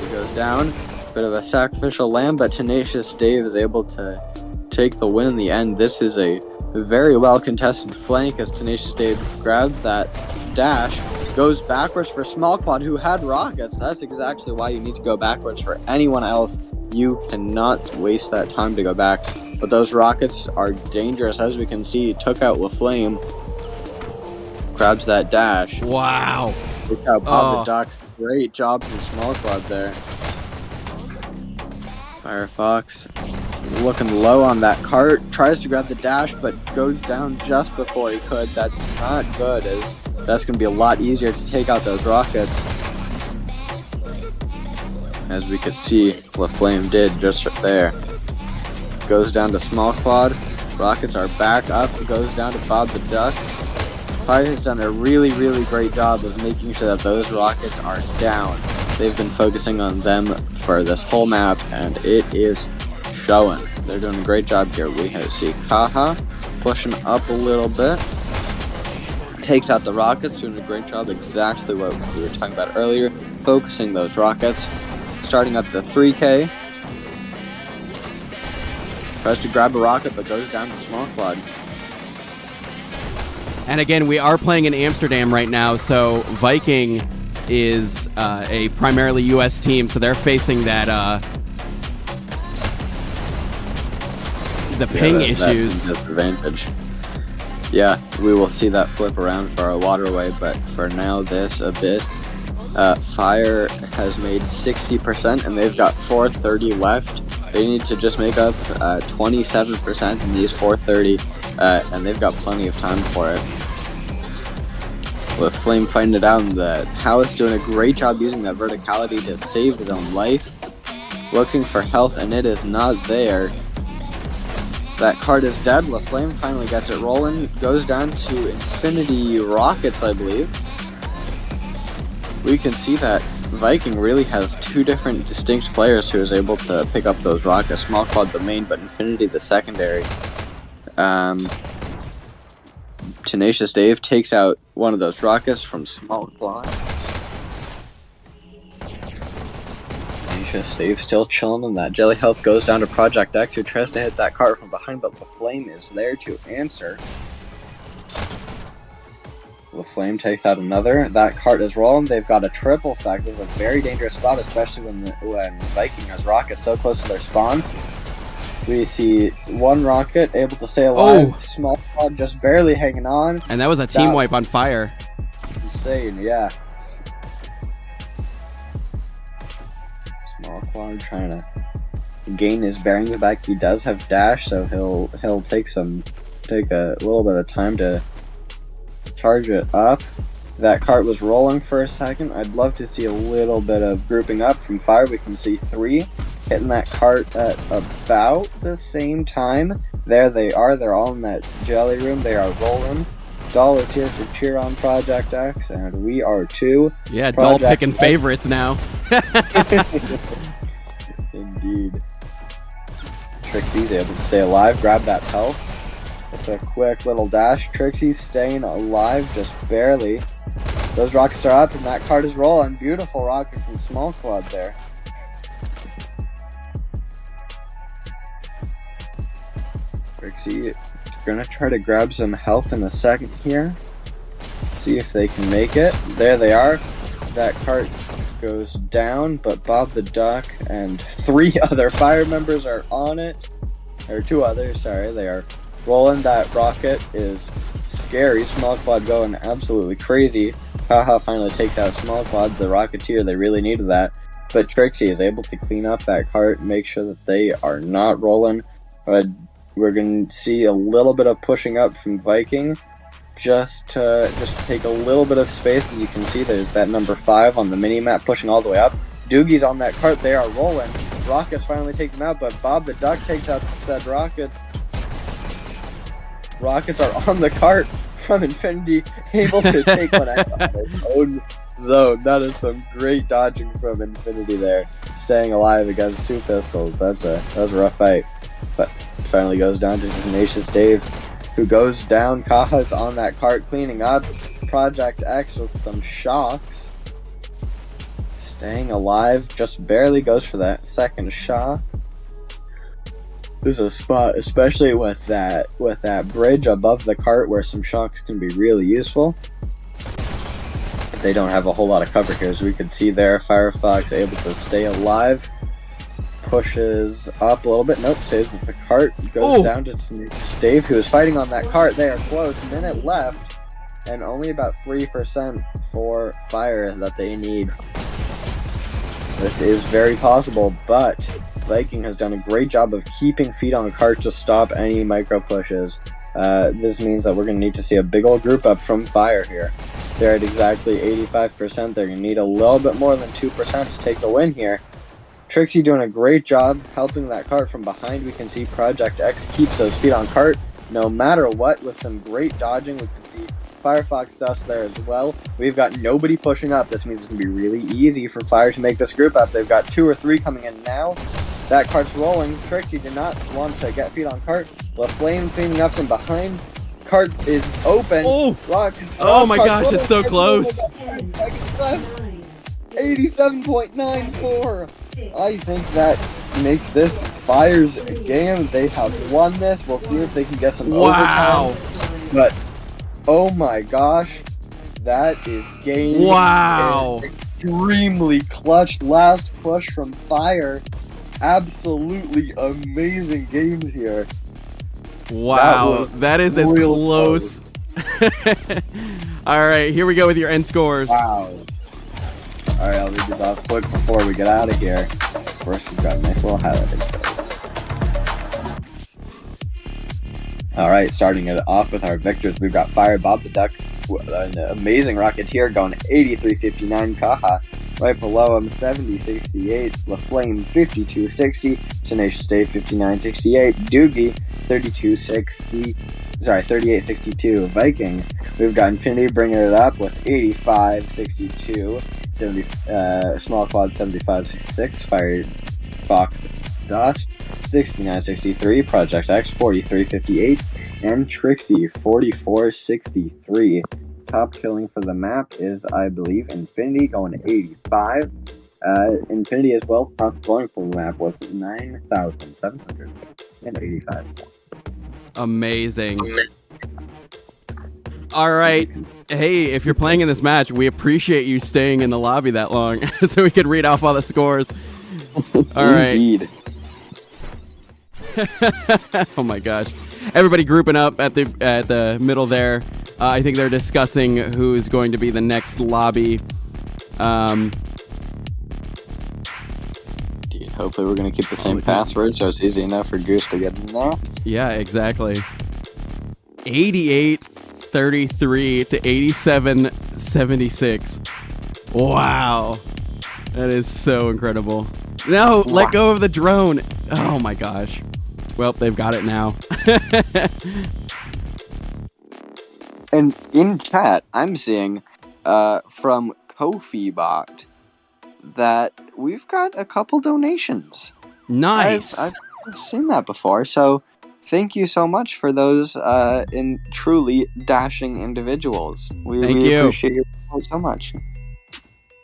She goes down. Bit of a sacrificial lamb, but Tenacious Dave is able to take the win in the end. This is a very well contested flank as Tenacious Dave grabs that dash, goes backwards for Small Quad, who had rockets. That's exactly why you need to go backwards. For anyone else, you cannot waste that time to go back. But those rockets are dangerous, as we can see. Took out LaFlame, grabs that dash. Wow. Look out, Bob the Duck. Great job from Small Quad there. Firefox looking low on that cart, tries to grab the dash, but goes down just before he could. That's not good, as that's going to be a lot easier to take out those rockets. As we could see, LaFlame did just right there. Goes down to Small Quad. Rockets are back up. Goes down to Bob the Duck. Fire has done a really, really great job of making sure that those rockets are down. They've been focusing on them for this whole map, and it is showing. They're doing a great job here. We see Kaha pushing up a little bit. Takes out the rockets, doing a great job. Exactly what we were talking about earlier. Focusing those rockets. Starting up the 3K. Tries to grab a rocket, but goes down to Small Quad. And again, we are playing in Amsterdam right now, so Viking is a primarily U.S. team, so they're facing that the ping issues. That disadvantage. Yeah, we will see that flip around for our Waterway, but for now, this Abyss Fire has made 60%, and they've got 430 left. They need to just make up 27% in these 430, and they've got plenty of time for it. With Flame fighting it out, and the House doing a great job using that verticality to save his own life. Looking for health, and it is not there. That card is dead. LaFlame finally gets it rolling. Goes down to Infinity Rockets, I believe. We can see that Viking really has two different distinct players who is able to pick up those rockets. Small Quad the main, but Infinity the secondary. Tenacious Dave takes out one of those rockets from Small Quad. Tenacious Dave still chilling, and that Jelly Health goes down to Project X, who tries to hit that cart from behind, but the Flame is there to answer. The Flame takes out another. That cart is rolling. They've got a triple stack. This is a very dangerous spot, especially when Viking has rockets so close to their spawn. We see one rocket able to stay alive. Oh. Small Quad just barely hanging on. And that was a team wipe on Fire. Insane, yeah. Small Quad trying to gain his bearings back. He does have dash, so he'll take a little bit of time to charge it up. That cart was rolling for a second. I'd love to see a little bit of grouping up from Fire. We can see 3 hitting that cart at about the same time. There they are. They're all in that jelly room. They are rolling. Doll is here to cheer on Project X, and we are too. Yeah, Project Doll picking X. favorites now. Indeed. Trixie's able to stay alive. Grab that health. With a quick little dash. Trixie's staying alive just barely. Those rockets are up, and that cart is rolling. Beautiful rocket from Small Quad there. Trixie gonna try to grab some health in a second here. See if they can make it. There they are. That cart goes down, but Bob the Duck and 3 other Fire members are on it. Or 2 others, sorry. They are rolling. That rocket is scary. Small Quad going absolutely crazy. Haha finally takes out Small Quad, the Rocketeer. They really needed that. But Trixie is able to clean up that cart, make sure that they are not rolling. We're going to see a little bit of pushing up from Viking. Just to take a little bit of space. As you can see, there's that number 5 on the mini-map pushing all the way up. Doogie's on that cart. They are rolling. Rockets finally take them out, but Bob the Duck takes out said rockets. Rockets are on the cart from Infinity, able to take one out on their own zone. That is some great dodging from Infinity there. Staying alive against 2 pistols. That was a rough fight. But finally goes down to Tenacious Dave, who goes down. Kaha's on that cart cleaning up. Project X with some shocks. Staying alive, just barely goes for that second shock. There's a spot, especially with that bridge above the cart, where some shocks can be really useful. They don't have a whole lot of cover here, as we can see there. Firefox able to stay alive. Pushes up a little bit. Nope, stays with the cart. Goes down to Dave, who is fighting on that cart. They are close. Minute left, and only about 3% for Fire that they need. This is very possible, but Viking has done a great job of keeping feet on the cart to stop any micro pushes. This means that we're going to need to see a big old group up from Fire here. They're at exactly 85%. They're going to need a little bit more than 2% to take the win here. Trixie doing a great job helping that cart from behind. We can see Project X keeps those feet on cart no matter what with some great dodging. We can see Firefox Dust there as well. We've got nobody pushing up. This means it's going to be really easy for Fire to make this group up. They've got 2 or 3 coming in now. That cart's rolling. Trixie did not want to get feet on cart. LaFlame cleaning up from behind. Cart is open. Oh my gosh, it's so close. 87.94. I think that makes this Fire's game. They have won this. We'll see if they can get some overtime. But oh my gosh, that is game. Wow. Extremely clutch last push from Fire. Absolutely amazing games here. Wow, that is as close. All right, here we go with your end scores. Wow. All right, I'll read these off quick before we get out of here. First, we've got a nice little highlight. All right, starting it off with our victors, we've got Fire Bob the Duck, an amazing Rocketeer going 83.59. Kaha right below him, 70.68. LaFlame 52.60. Tenacious Dave 59.68. Doogie 38.62. Viking, we've got Infinity bringing it up with 85.62. Small Quad 75.66. Firefox DOS 69.63, Project X 43.58, and Trixie 44.63. Top killing for the map is, I believe, Infinity going 85. Infinity as well, top scoring for the map was 9,785. Amazing. All right. Hey, if you're playing in this match, we appreciate you staying in the lobby that long so we could read off all the scores. All right. Indeed. Oh my gosh. Everybody grouping up at the middle there. I think they're discussing who's going to be the next lobby. Indeed. Hopefully we're going to keep the same password so it's easy enough for Goose to get in there. Yeah, exactly. 88-33 to 87-76. Wow. That is so incredible. No, let go of the drone. Oh my gosh. Well, they've got it now. And in chat, I'm seeing from Kofi Bot that we've got a couple donations. Nice. I've seen that before, so thank you so much for those in truly dashing individuals. We appreciate you so much.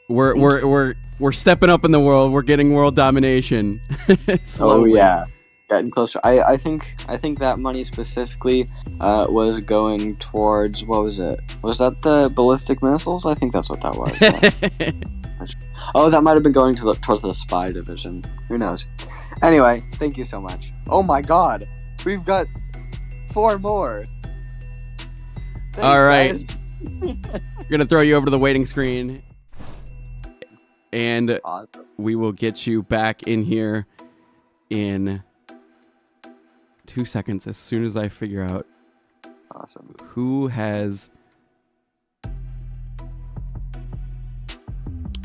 We're stepping up in the world. We're getting world domination. Oh yeah. Getting closer. I think that money specifically was going towards, what was it? Was that the ballistic missiles? I think that's what that was. Oh, that might have been going towards the spy division. Who knows? Anyway, thank you so much. Oh my god, we've got 4 more. Thanks, all right. We're gonna throw you over to the waiting screen, and awesome. We will get you back in here in 2 seconds as soon as I figure out who has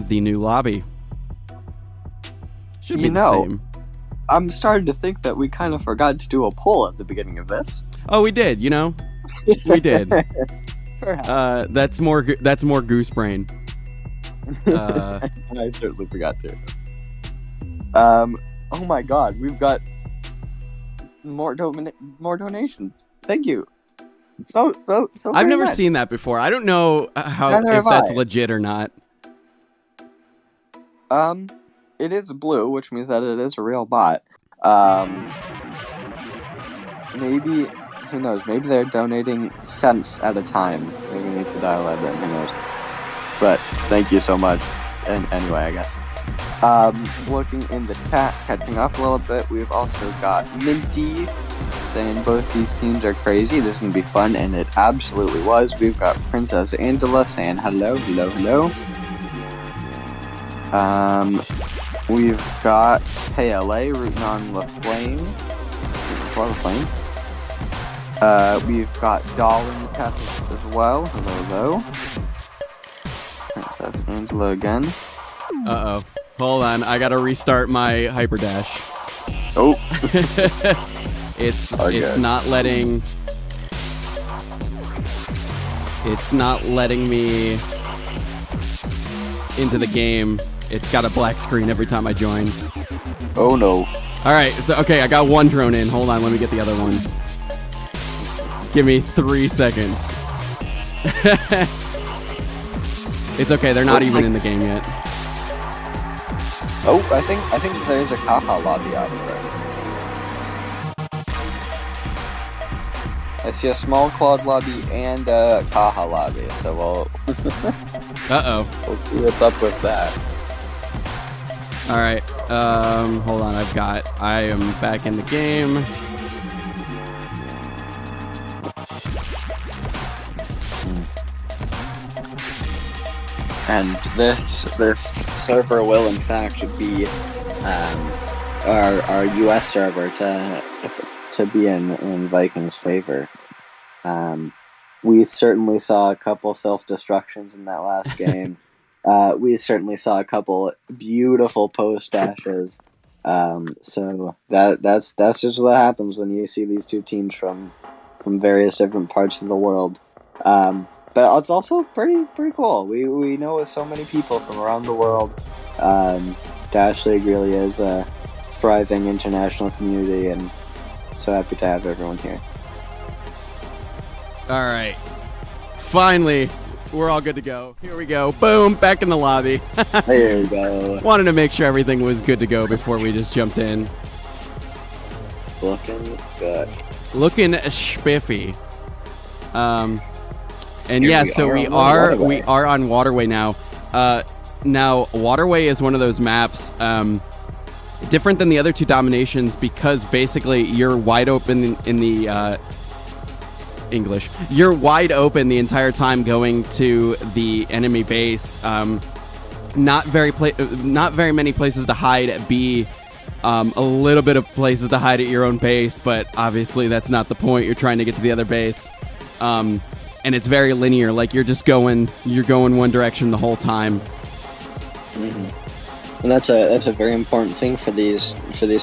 the new lobby. Should be the same. I'm starting to think that we kind of forgot to do a poll at the beginning of this. Oh, we did. We did. That's more Goose brain. I certainly forgot to. Oh my god, we've got more donations. Thank you. So I've never seen that before. I don't know if that's legit or not. It is blue, which means that it is a real bot. Maybe, who knows? Maybe they're donating cents at a time. Maybe we need to dial that in. Who knows? But thank you so much. And anyway, I guess. Looking in the chat, catching up a little bit, we've also got Minty saying both these teams are crazy. This is going to be fun, and it absolutely was. We've got Princess Angela saying hello. We've got KLA rooting on LaFlame. We've got Doll in the chat as well. Hello. Princess Angela again. Uh-oh. Hold on, I gotta restart my Hyperdash. Oh. It's not letting... It's not letting me into the game. It's got a black screen every time I join. Oh no. Alright, so okay, I got one drone in. Hold on, let me get the other one. Give me 3 seconds. It's okay, they're not even in the game yet. Oh, I think there's a Kaha lobby out there. I see a small quad lobby and a Kaha lobby, so we'll... Uh-oh. We'll see what's up with that. Alright, hold on, I am back in the game. And this server will in fact be our US server to be in Vikings' favor. We certainly saw a couple self-destructions in that last game. We certainly saw a couple beautiful post dashes. So that's just what happens when you see these two teams from various different parts of the world. But it's also pretty cool. We know so many people from around the world. Dash League really is a thriving international community, and so happy to have everyone here. All right. Finally, we're all good to go. Here we go. Boom, back in the lobby. There we go. Wanted to make sure everything was good to go before we just jumped in. Looking good. Looking spiffy. And Here yeah, we so are we on are Waterway. we are on Waterway now. Now Waterway is one of those maps different than the other two dominations because basically you're wide open in the English. You're wide open the entire time going to the enemy base. Not very many places to hide at B. A little bit of places to hide at your own base, but obviously that's not the point. You're trying to get to the other base. And it's very linear. Like you're going one direction the whole time. Mm-hmm. And that's a very important thing for these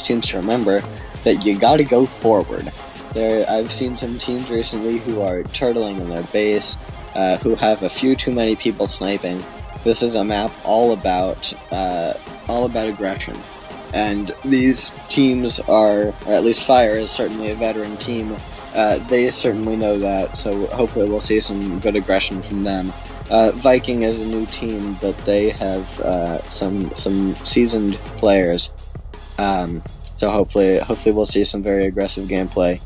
teams to remember, that you got to go forward. I've seen some teams recently who are turtling in their base, who have a few too many people sniping. This is a map all about aggression, and these teams are, or at least Fire is certainly a veteran team. They certainly know that, so hopefully we'll see some good aggression from them. Viking is a new team, but they have some seasoned players. So hopefully we'll see some very aggressive gameplay.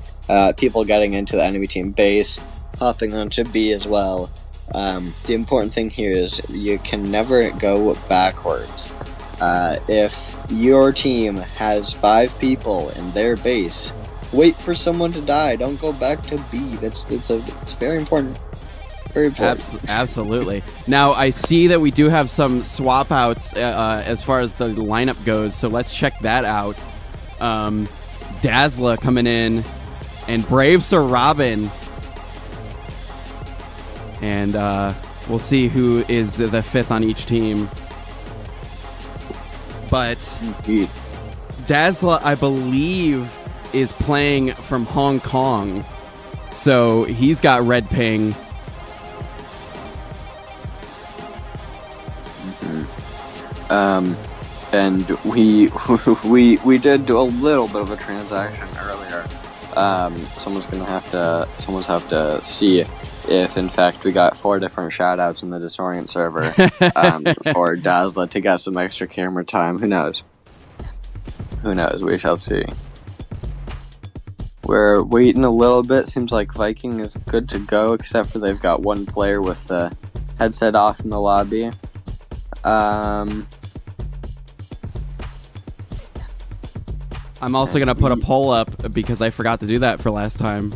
People getting into the enemy team base, hopping onto B as well. The important thing here is you can never go backwards. If your team has 5 people in their base, wait for someone to die. Don't go back to B. It's very important. Very important. Absolutely. Now I see that we do have some swap outs as far as the lineup goes, so let's check that out. Dazzla coming in, and Brave Sir Robin, and we'll see who is the 5th on each team. But Indeed. Dazzla, I believe, is playing from Hong Kong, so he's got red ping. And we did do a little bit of a transaction earlier. Someone's have to see if in fact we got 4 different shoutouts in the Disorient server for Dazzla to get some extra camera time. Who knows? We shall see. We're waiting a little bit. Seems like Viking is good to go, except for they've got one player with the headset off in the lobby. I'm also gonna put a poll up because I forgot to do that for last time.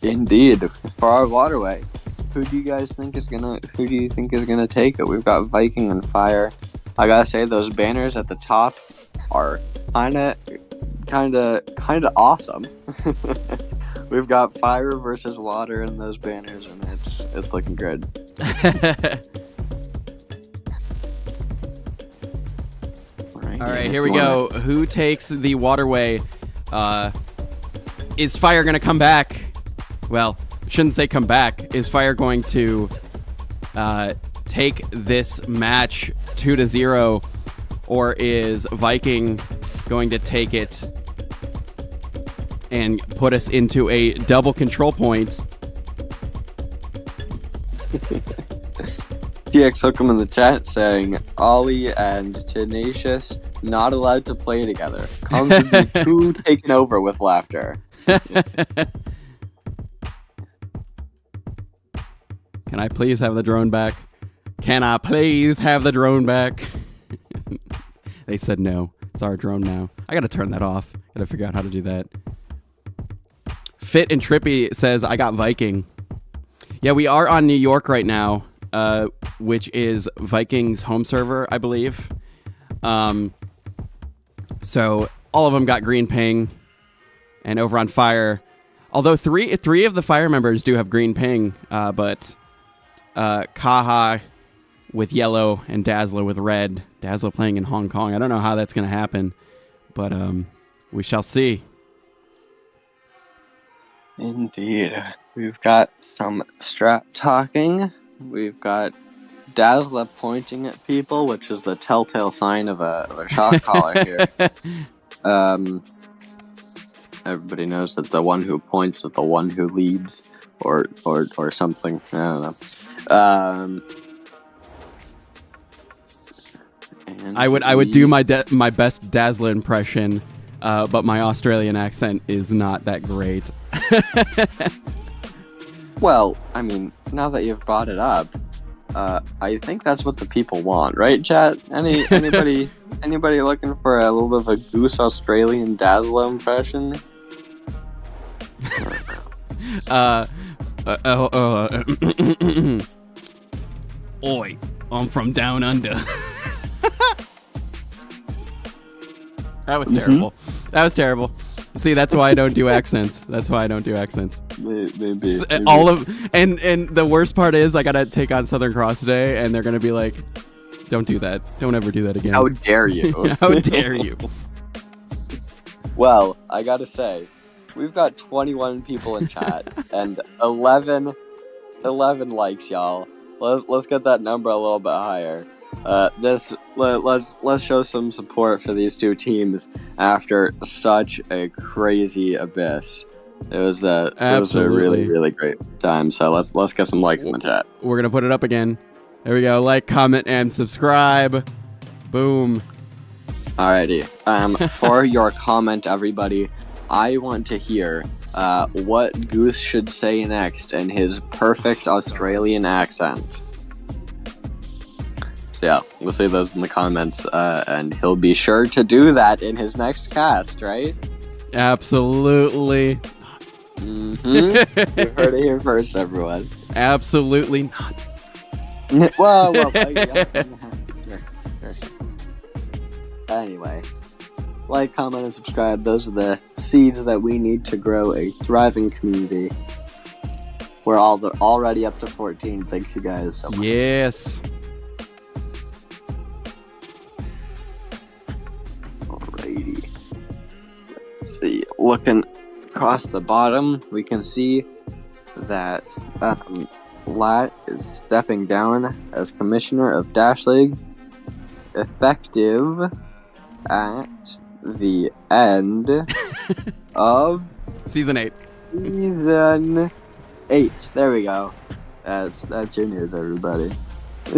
Indeed, for our Waterway, who do you think is gonna take it? We've got Viking and Fire. I gotta say, those banners at the top are kinda awesome. We've got Fire versus Water in those banners, and it's looking good. All right, here we go. Who takes the Waterway? Is Fire going to come back? Well, shouldn't say come back. Is Fire going to take this match 2-0, or is Viking going to take it and put us into a double control point? TX Hookem in the chat saying Ollie and Tenacious not allowed to play together. Comes would be too taken over with laughter. Can I please have the drone back? Can I please have the drone back? They said no. It's our drone now. I gotta turn that off. Gotta figure out how to do that. Fit and Trippy says I got Viking. Yeah, we are on New York right now. Which is Viking's home server, I believe. So all of them got green ping. And over on fire, although three of the fire members do have green ping, but Kaha with yellow and Dazzler with red. Dazzler playing in Hong Kong. I don't know how that's going to happen, but we shall see. Indeed. We've got some strap talking. We've got Dazzler pointing at people, which is the telltale sign of a shot caller here. Everybody knows that the one who points is the one who leads, or something. I don't know. I would do my best Dazzler impression, but my Australian accent is not that great. Well, I mean, now that you've brought it up, I think that's what the people want, right, chat? Anybody looking for a little bit of a Goose Australian Dazzler impression? Oi, I'm from down under. That was terrible. That was terrible. See, that's why I don't do accents. Maybe. All of and the worst part is I gotta take on Southern Cross today, and they're gonna be like, "Don't do that. Don't ever do that again." How dare you? How dare you? Well, I gotta say, we've got 21 people in chat and 11 likes, y'all. Let's get that number a little bit higher. Let's show some support for these two teams after such a crazy abyss. It was a really, really great time. So let's get some likes in the chat. We're gonna put it up again. There we go. Like, comment, and subscribe. Boom. Alrighty. For your comment, everybody, I want to hear what Goose should say next in his perfect Australian accent. So yeah, we'll say those in the comments, and he'll be sure to do that in his next cast, right? Absolutely. Mm-hmm. You heard it here first, everyone. Absolutely not. Whoa. Anyway, like, comment, and subscribe. Those are the seeds that we need to grow a thriving community. We're already up to 14. Thanks, you guys, so much. Yes. Alrighty. Let's see. Looking across the bottom, we can see that Lat is stepping down as commissioner of Dash League, effective at the end of Season 8. Season 8. There we go. That's your news, everybody.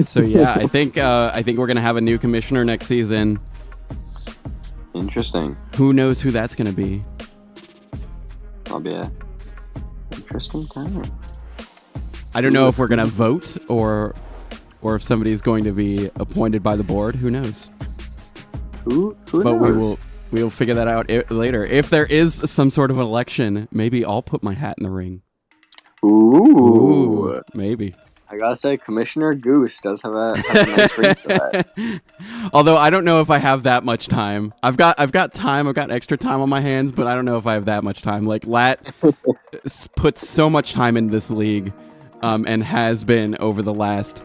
So yeah, I think we're gonna have a new commissioner next season. Interesting. Who knows who that's gonna be? That'll be a interesting time. I don't know if we're gonna vote or if somebody's going to be appointed by the board. Who knows? Who but knows? we will figure that out later. If there is some sort of election, maybe I'll put my hat in the ring. Ooh. Maybe. I gotta say, Commissioner Goose does have a nice ring to that. Although I don't know if I have that much time. I've got time. I've got extra time on my hands, but I don't know if I have that much time. Like, Lat puts so much time in this league, and has been over the last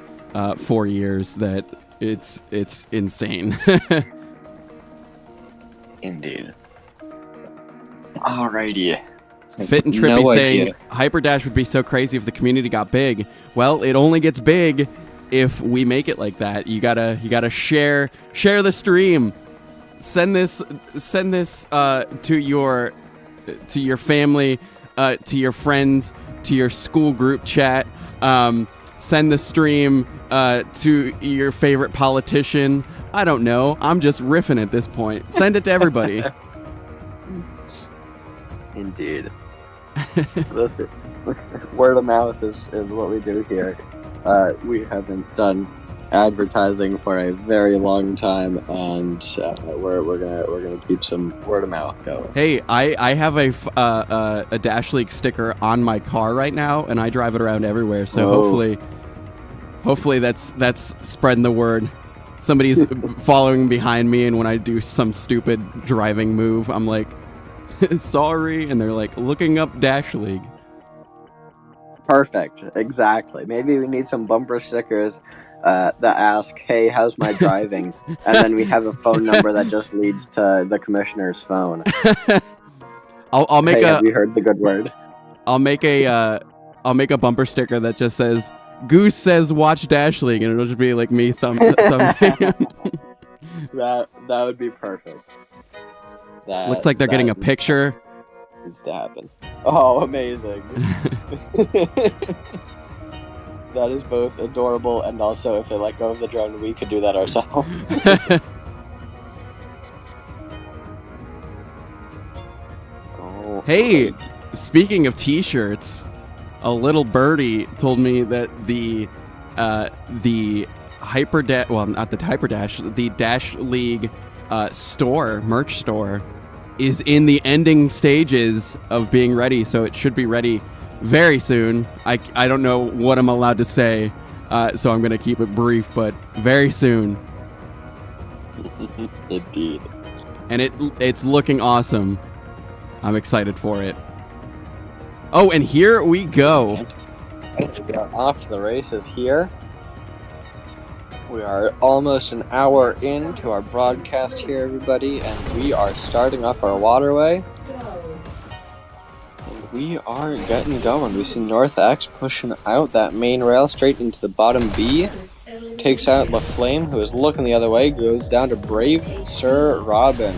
4 years that it's insane. Indeed. Alrighty. Fit and Trippy saying Hyperdash would be so crazy if the community got big. Well, it only gets big if we make it like that. You gotta share the stream. Send this to your family, to your friends, to your school group chat. Send the stream to your favorite politician. I don't know. I'm just riffing at this point. Send it to everybody. Indeed. Listen, word of mouth is what we do here. We haven't done advertising for a very long time, and we're gonna keep some word of mouth going. Hey, I have a Dash League sticker on my car right now, and I drive it around everywhere. So hopefully that's spreading the word. Somebody's following behind me, and when I do some stupid driving move, I'm like, sorry, and they're like looking up Dash League. Perfect. Exactly. Maybe we need some bumper stickers that ask, "Hey, how's my driving?" And then we have a phone number that just leads to the commissioner's phone. I'll make Hey, a have you heard the good word? I'll make a bumper sticker that just says Goose says watch Dash League, and it'll just be like me thumbing. That would be perfect. Looks like they're getting a picture. Needs to happen. Oh, amazing! That is both adorable and also, if they let go of the drone, we could do that ourselves. Oh, Hey, speaking of T-shirts, a little birdie told me that the Hyperdash, well, not the Hyperdash, the Dash League merch store, is in the ending stages of being ready, so it should be ready very soon. I don't know what I'm allowed to say, so I'm gonna keep it brief, but very soon. Indeed. And it's looking awesome. I'm excited for it. Oh, and here we go. We are off to the races here. We are almost an hour into our broadcast here, everybody, and we are starting up our waterway. And we are getting going. We see North X pushing out that main rail straight into the bottom B. Takes out LaFlame, who is looking the other way, goes down to Brave Sir Robin,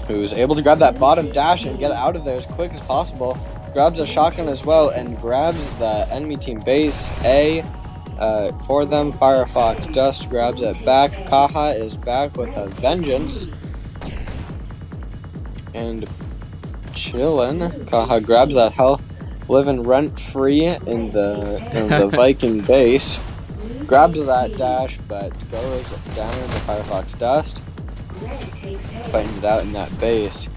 who's able to grab that bottom dash and get out of there as quick as possible. Grabs a shotgun as well and grabs the enemy team base A. For them, Firefox Dust grabs it back. Kaha is back with a vengeance. And chillin'. Kaha grabs that health, living rent-free in the Viking base. Grabs that dash, but goes down into Firefox Dust. Fighting it out in that base.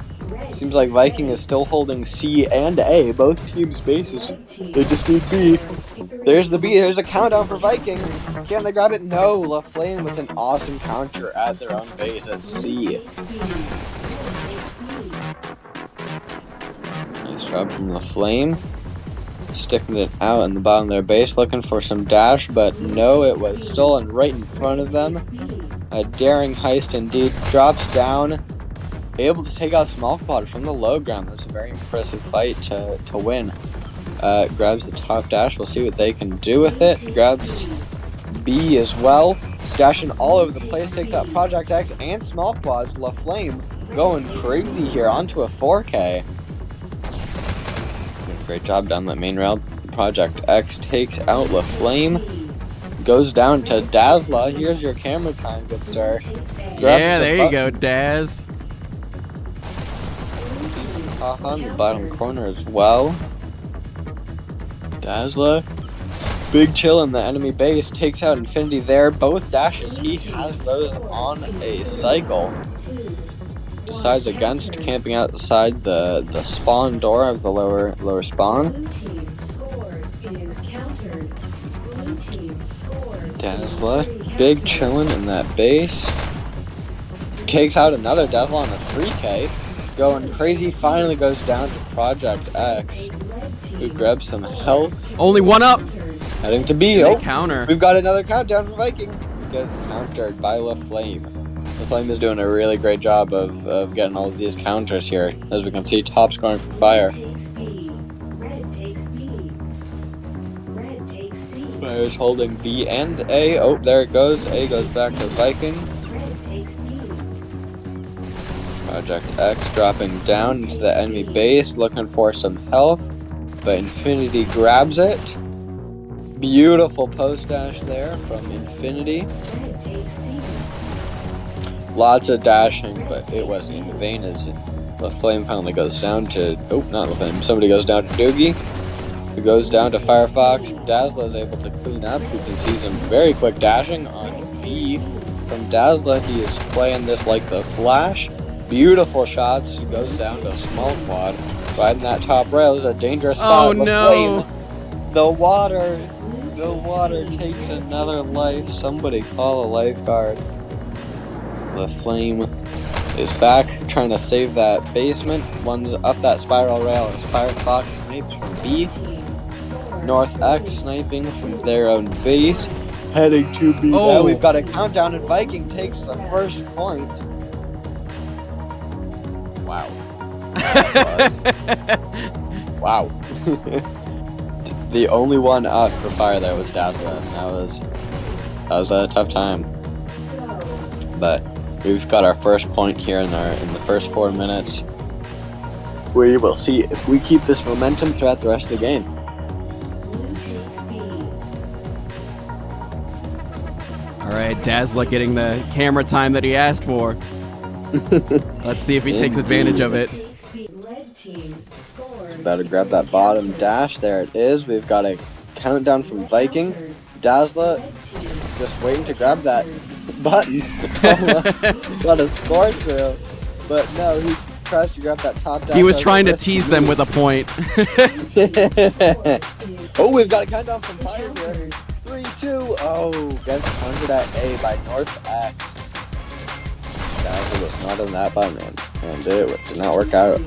Seems like Viking is still holding C and A, both teams' bases. They just need B. There's the B. There's a countdown for Viking. Can they grab it? No. LaFlame with an awesome counter at their own base at C. Nice job from LaFlame. Sticking it out in the bottom of their base, looking for some dash, but no, it was stolen right in front of them. A daring heist indeed. Drops down. Able to take out Small Quad from the low ground. That's a very impressive fight to win. Grabs the top dash. We'll see what they can do with it. Grabs B as well. Dashing all over the place. Takes out Project X and Small Quads. LaFlame going crazy here onto a 4K. Great job down that main rail. Project X takes out LaFlame. Goes down to Dazzla. Here's your camera time, good sir. Yeah, there you go, Daz. On the bottom corner as well. Dazzla. Big chill in the enemy base. Takes out Infinity there. Both dashes. He has those on a cycle. Decides against camping outside the spawn door of the lower spawn. Dazzla. Big chillin' in that base. Takes out another Dazzla on the 3K. Going crazy, finally goes down to Project X, who grabs some health. Only one up. Heading to B. Oh, counter. We've got another countdown for Viking. Gets countered by LaFlame. LaFlame is doing a really great job of getting all of these counters here. As we can see, top scoring for Fire. Fire's holding B and A. Oh, there it goes. A goes back to Viking. Project X dropping down into the enemy base, looking for some health, but Infinity grabs it. Beautiful post dash there from Infinity. Lots of dashing, but it wasn't in vain as LaFlame finally goes down to... Oh, not LaFlame. Somebody goes down to Doogie, who goes down to Firefox. Dazzla is able to clean up. You can see some very quick dashing on B from Dazzla. He is playing this like the Flash. Beautiful shots. He goes down to Small Quad. Riding that top rail is a dangerous spot. Oh no! Flame. The water takes another life. Somebody call a lifeguard. LaFlame is back, trying to save that basement. One's up that spiral rail as Firefox snipes from B. North X sniping from their own base, heading to B. Oh. Now we've got a countdown, and Viking takes the first point. Wow. Wow. The only one up for fire there was Dazzler. That was a tough time. But we've got our first point here in the first 4 minutes. We will see if we keep this momentum throughout the rest of the game. All right, Dazzler getting the camera time that he asked for. Let's see if he takes advantage of it. Better grab that bottom dash. There it is. We've got a countdown from Viking. Dazzler just waiting to grab that button. Almost got a score through. But no, he tries to grab that top dash. He was trying to tease them with a point. Oh, we've got a countdown from Fire here. 3, 2. Oh, gets countered at A by North X. Dazzler was not on that button, and it did not work out.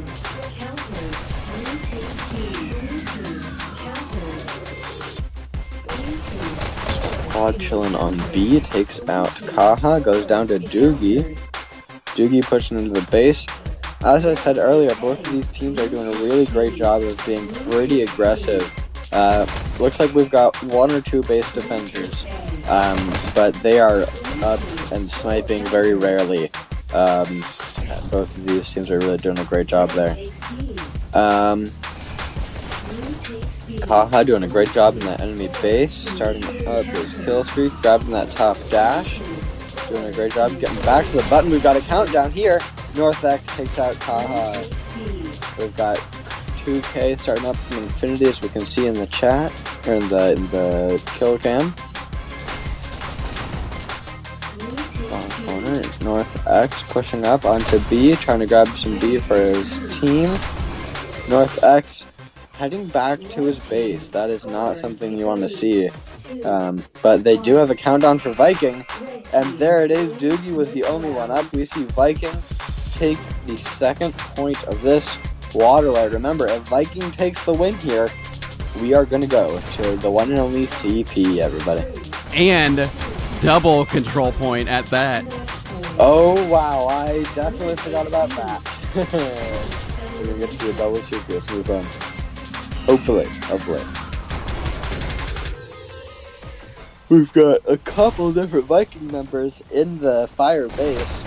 Squad chilling on B, takes out Kaha, goes down to Doogie. Doogie pushing into the base. As I said earlier, both of these teams are doing a really great job of being pretty aggressive. Looks like we've got 1 or 2 base defenders, but they are up and sniping very rarely. Both of these teams are really doing a great job there. Kaha doing a great job in that enemy base, starting up his kill streak, grabbing that top dash, doing a great job getting back to the button. We've got a countdown here. North X takes out Kaha. We've got 2K starting up from Infinity, as we can see in the chat, or in the kill cam. Corner, North X pushing up onto B, trying to grab some B for his team. North X heading back to his base. That is not something you want to see. But they do have a countdown for Viking, and there it is. Doogie was the only one up. We see Viking take the second point of this Waterway. Remember, if Viking takes the win here, we are going to go to the one and only CP, everybody. And double control point at that. Oh, wow. I definitely forgot about that. We're going to get to see a double CP. Let's move on. Hopefully. We've got a couple different Viking members in the fire base,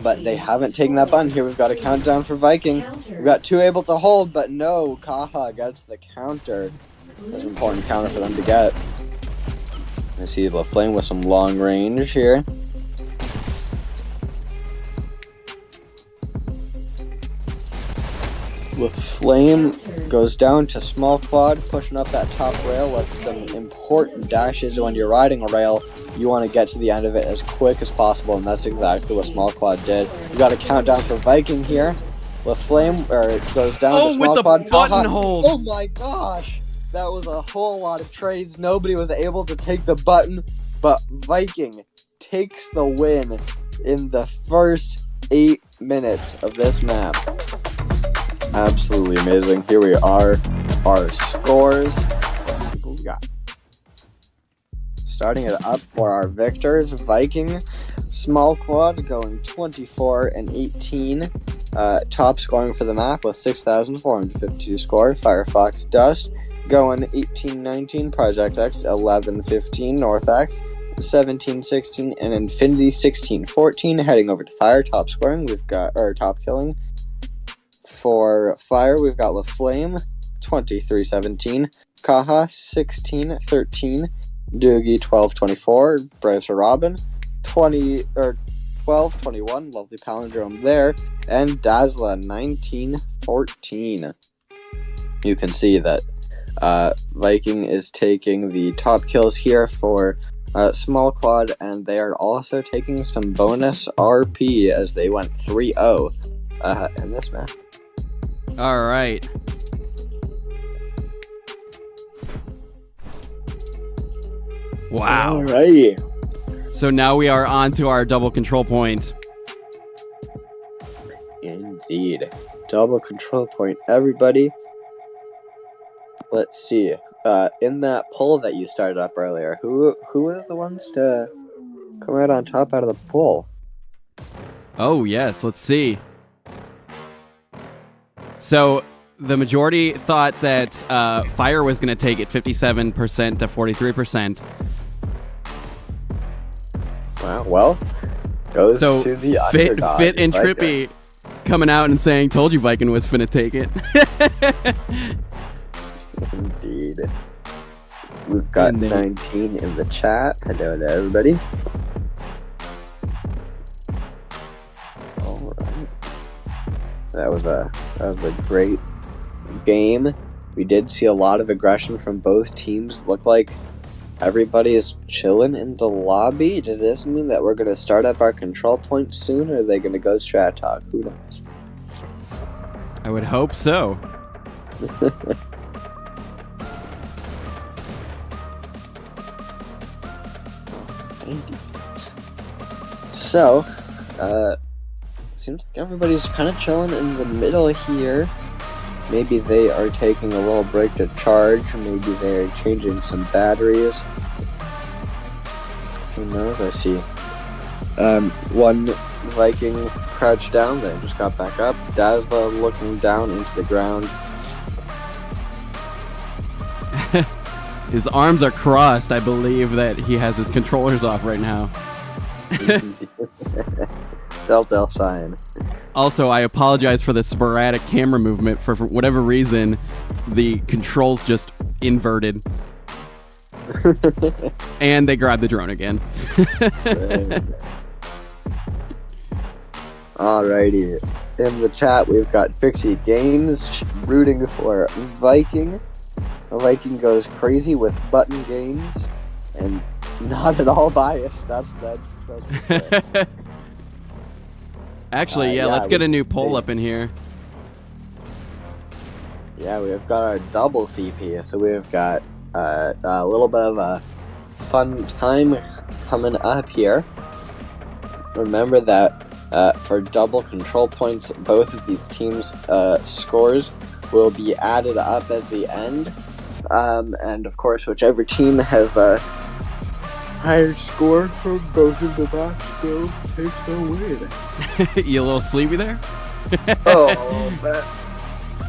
but they haven't taken that button here. We've got a countdown for Viking. We've got 2 able to hold, but no, Kaha gets the counter. That's an important counter for them to get. I see the flame with some long range here. Flame goes down to small quad, pushing up that top rail with some important dashes. When you're riding a rail, you want to get to the end of it as quick as possible, and that's exactly what small quad did. We got a countdown for Viking here. With Flame, it goes down to small with the quad. button hold. Oh my gosh! That was a whole lot of trades. Nobody was able to take the button, but Viking takes the win in the first 8 minutes of this map. Absolutely amazing. Here we are, our scores. Let's see what we got. Starting it up for our victors, Viking small quad going 24 and 18, top scoring for the map with 6,452 score. Firefox Dust going 18-19, Project X 11-15, North X 17-16, and Infinity 16-14. Heading over to Fire, top scoring. We've got top killing. For Fire, we've got LaFlame, 23-17, Kaha, 16-13, Doogie, 12-24, Braves for Robin, 12-21, lovely palindrome there, and Dazzler, 19-14. You can see that Viking is taking the top kills here for small quad, and they are also taking some bonus RP as they went 3-0 in this map. All right. Wow. Alrighty. So now we are on to our double control point. Indeed. Double control point, everybody. Let's see. In that poll that you started up earlier, who was the ones to come out on top out of the poll? Oh, yes. Let's see. So the majority thought that Fire was going to take it 57% to 43%. Wow, well, goes So to the Fit underdog. and Trippy coming out and saying, told you Viking was finna take it. Indeed. We've got And they- 19 in the chat. Hello to everybody. Alright. That was a great game. We did see a lot of aggression from both teams. Look like everybody is chilling in the lobby. Does this mean that we're going to start up our control point soon, or are they going to go strat talk? Who knows? I would hope so. So, seems like everybody's kind of chilling in the middle here. Maybe they are taking a little break to charge. Maybe they're changing some batteries. Who knows? I see. One Viking crouched down, then just got back up. Dazzler looking down into the ground. His arms are crossed. I believe that he has his controllers off right now. Telltale sign. Also, I apologize for the sporadic camera movement. For whatever reason, the controls just inverted. And they grabbed the drone again. Alrighty. In the chat, we've got Pixie Games rooting for Viking. Viking goes crazy with button games, and not at all biased. That's for sure. Actually, yeah, let's get a new poll up in here. Yeah, we've got our double CP, so we've got a little bit of a fun time coming up here. Remember that for double control points, both of these teams' scores will be added up at the end. And of course, whichever team has the higher score from both of the match will take the win. You a little sleepy there? Oh, a little bit.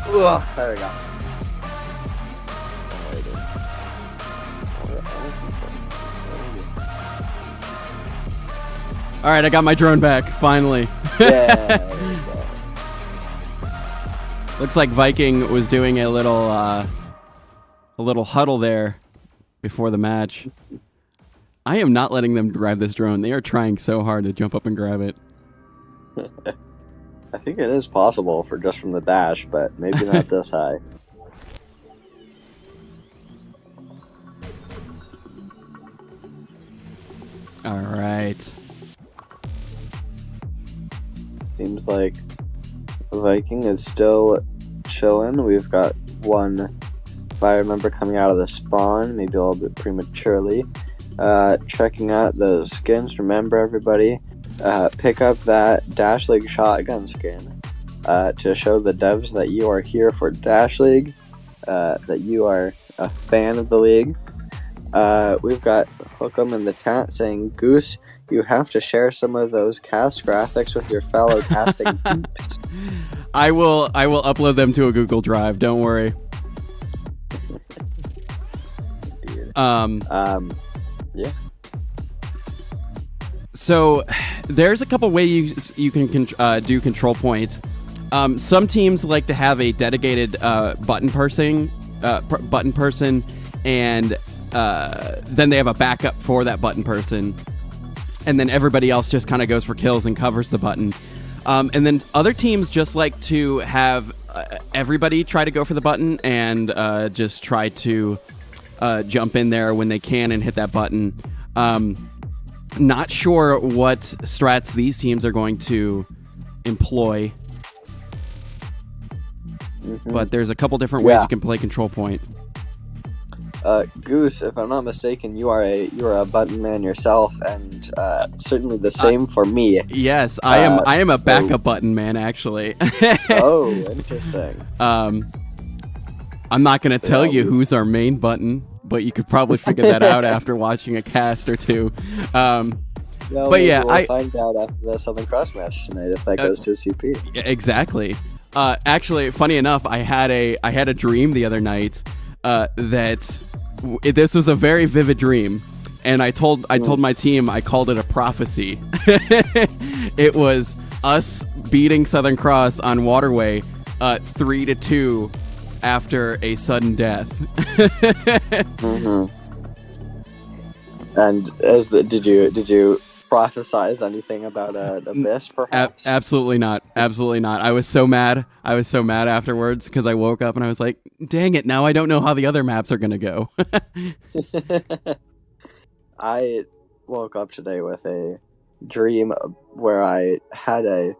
Ugh, there we go. All right, I got my drone back, finally. Yeah, there we go. Looks like Viking was doing a little huddle there before the match. I am not letting them grab this drone. They are trying so hard to jump up and grab it. I think it is possible for just from the dash, but maybe not this high. All right. Seems like Viking is still chilling. We've got one fire member coming out of the spawn, maybe a little bit prematurely. Checking out those skins. Remember, everybody, pick up that Dash League shotgun skin to show the devs that you are here for Dash League, that you are a fan of the league. We've got Hookem in the chat saying, Goose, you have to share some of those cast graphics with your fellow casting peeps. I will upload them to a Google Drive. Don't worry. Yeah. So there's a couple ways you can do control points. Some teams like to have a dedicated button person, and then they have a backup for that button person, and then everybody else just kind of goes for kills and covers the button. And then other teams just like to have everybody try to go for the button and just try to jump in there when they can and hit that button. Not sure what strats these teams are going to employ, Mm-hmm. but there's a couple different ways you can play control point. Goose, if I'm not mistaken, you are a button man yourself, and certainly the same for me. Yes, I am a backup button man, actually. Oh, interesting. I'm not gonna tell you who's our main button, but you could probably figure that out after watching a cast or two. But yeah, we'll find out after the Southern Cross match tonight if that goes to a CP. Exactly. Actually, funny enough, I had a dream the other night that this was a very vivid dream, and I told my team, I called it a prophecy. It was us beating Southern Cross on Waterway 3-2 after a sudden death. And did you prophesize anything about Abyss, perhaps? Absolutely not. Absolutely not. I was so mad. Afterwards because I woke up and I was like, dang it, now I don't know how the other maps are going to go. I woke up today with a dream where I had a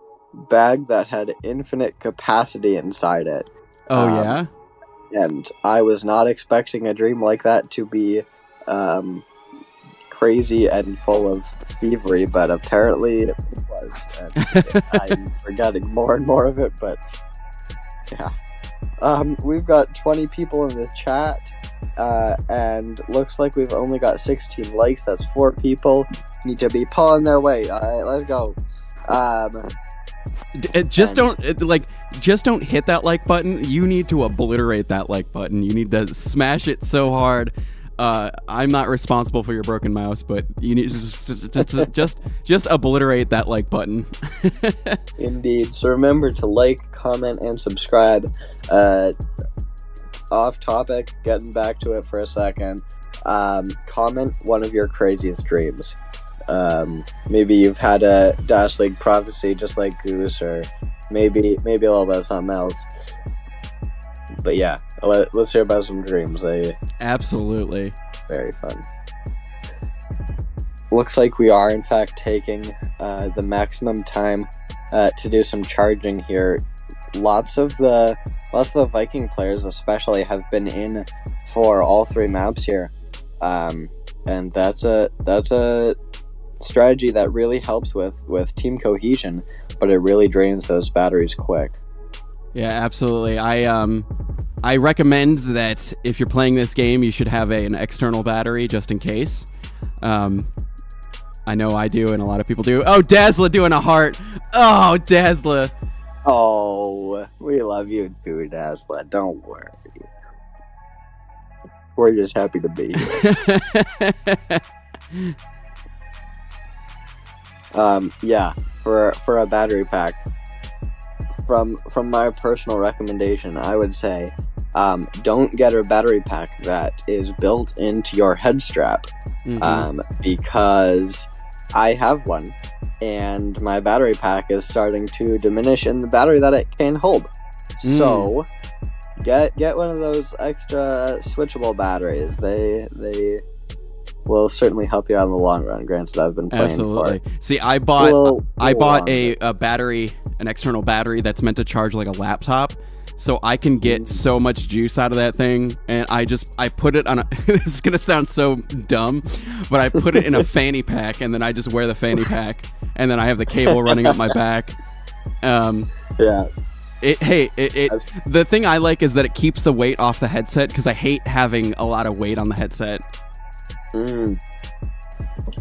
bag that had infinite capacity inside it. Oh, yeah? And I was not expecting a dream like that to be crazy and full of thievery, but apparently it was. And I'm forgetting more and more of it, but yeah. We've got 20 people in the chat, and looks like we've only got 16 likes. That's 4 people. Need to be pulling their weight. All right, let's go. Just don't hit that like button. You need to obliterate that like button. You need to smash it so hard. I'm not responsible for your broken mouse, but you need to just obliterate that like button. Indeed. So remember to like, comment, and subscribe. Off topic, getting back to it for a second. Comment one of your craziest dreams. Maybe you've had a Dash League prophecy just like Goose, or maybe a little bit of something else. But yeah, let's hear about some dreams. Absolutely. Very fun. Looks like we are in fact taking the maximum time to do some charging here. Lots of the Viking players especially have been in for all 3 maps here. And that's a strategy that really helps with team cohesion, but it really drains those batteries quick. Yeah, absolutely. I recommend that if you're playing this game, you should have an external battery just in case. I know I do, and a lot of people do. Oh, Dazzler doing a heart. Oh, Dazzler. Oh, we love you too, Dazzler. Don't worry. We're just happy to be here. Yeah, for a battery pack. From my personal recommendation, I would say, don't get a battery pack that is built into your head strap, because I have one, and my battery pack is starting to diminish in the battery that it can hold. So, get one of those extra switchable batteries. They will certainly help you out in the long run. Granted, I've been playing Absolutely. for See, I bought a battery, an external battery that's meant to charge like a laptop, so I can get so much juice out of that thing. And I put it on a. This is gonna sound so dumb, but I put it in a fanny pack, and then I just wear the fanny pack, and then I have the cable running up my back. Yeah. The thing I like is that it keeps the weight off the headset, because I hate having a lot of weight on the headset.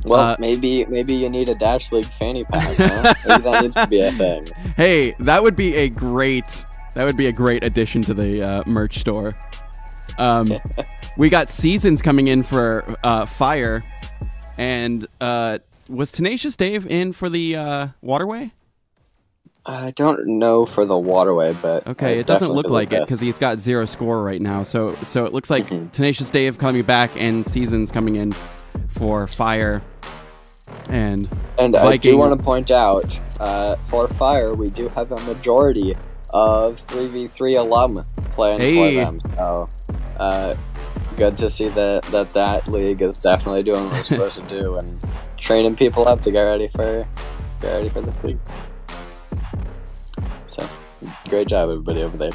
Well, maybe you need a Dash League fanny pack. Huh? Maybe that needs to be a thing. Hey, that would be a great addition to the merch store. We got Seasons coming in for Fire, and was Tenacious Dave in for the Waterway? I don't know for the Waterway, but okay, it doesn't look like it because he's got 0 score right now. So it looks like Tenacious Dave coming back and Seasons coming in for Fire. And I do want to point out, for Fire, we do have a majority of 3v3 alum playing for them. So good to see that league is definitely doing what it's supposed to do and training people up to get ready for this league. So, great job, everybody over there.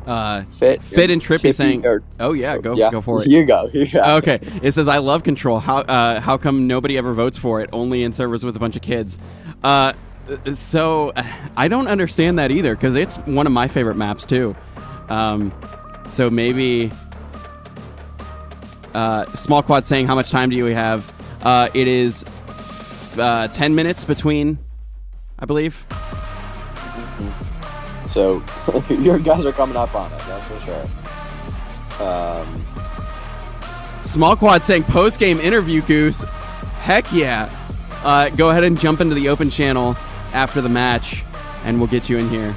Fit and Trippy saying, "Oh yeah, go for it." You go. Okay, it says, "I love Control. How come nobody ever votes for it? Only in servers with a bunch of kids." So I don't understand that either because it's one of my favorite maps too. So maybe Small Quad saying, "How much time do we have?" It is 10 minutes between, I believe. So your guys are coming up on it, that's for sure. Small Quad saying post-game interview, Goose. Heck yeah. Go ahead and jump into the open channel after the match, and we'll get you in here.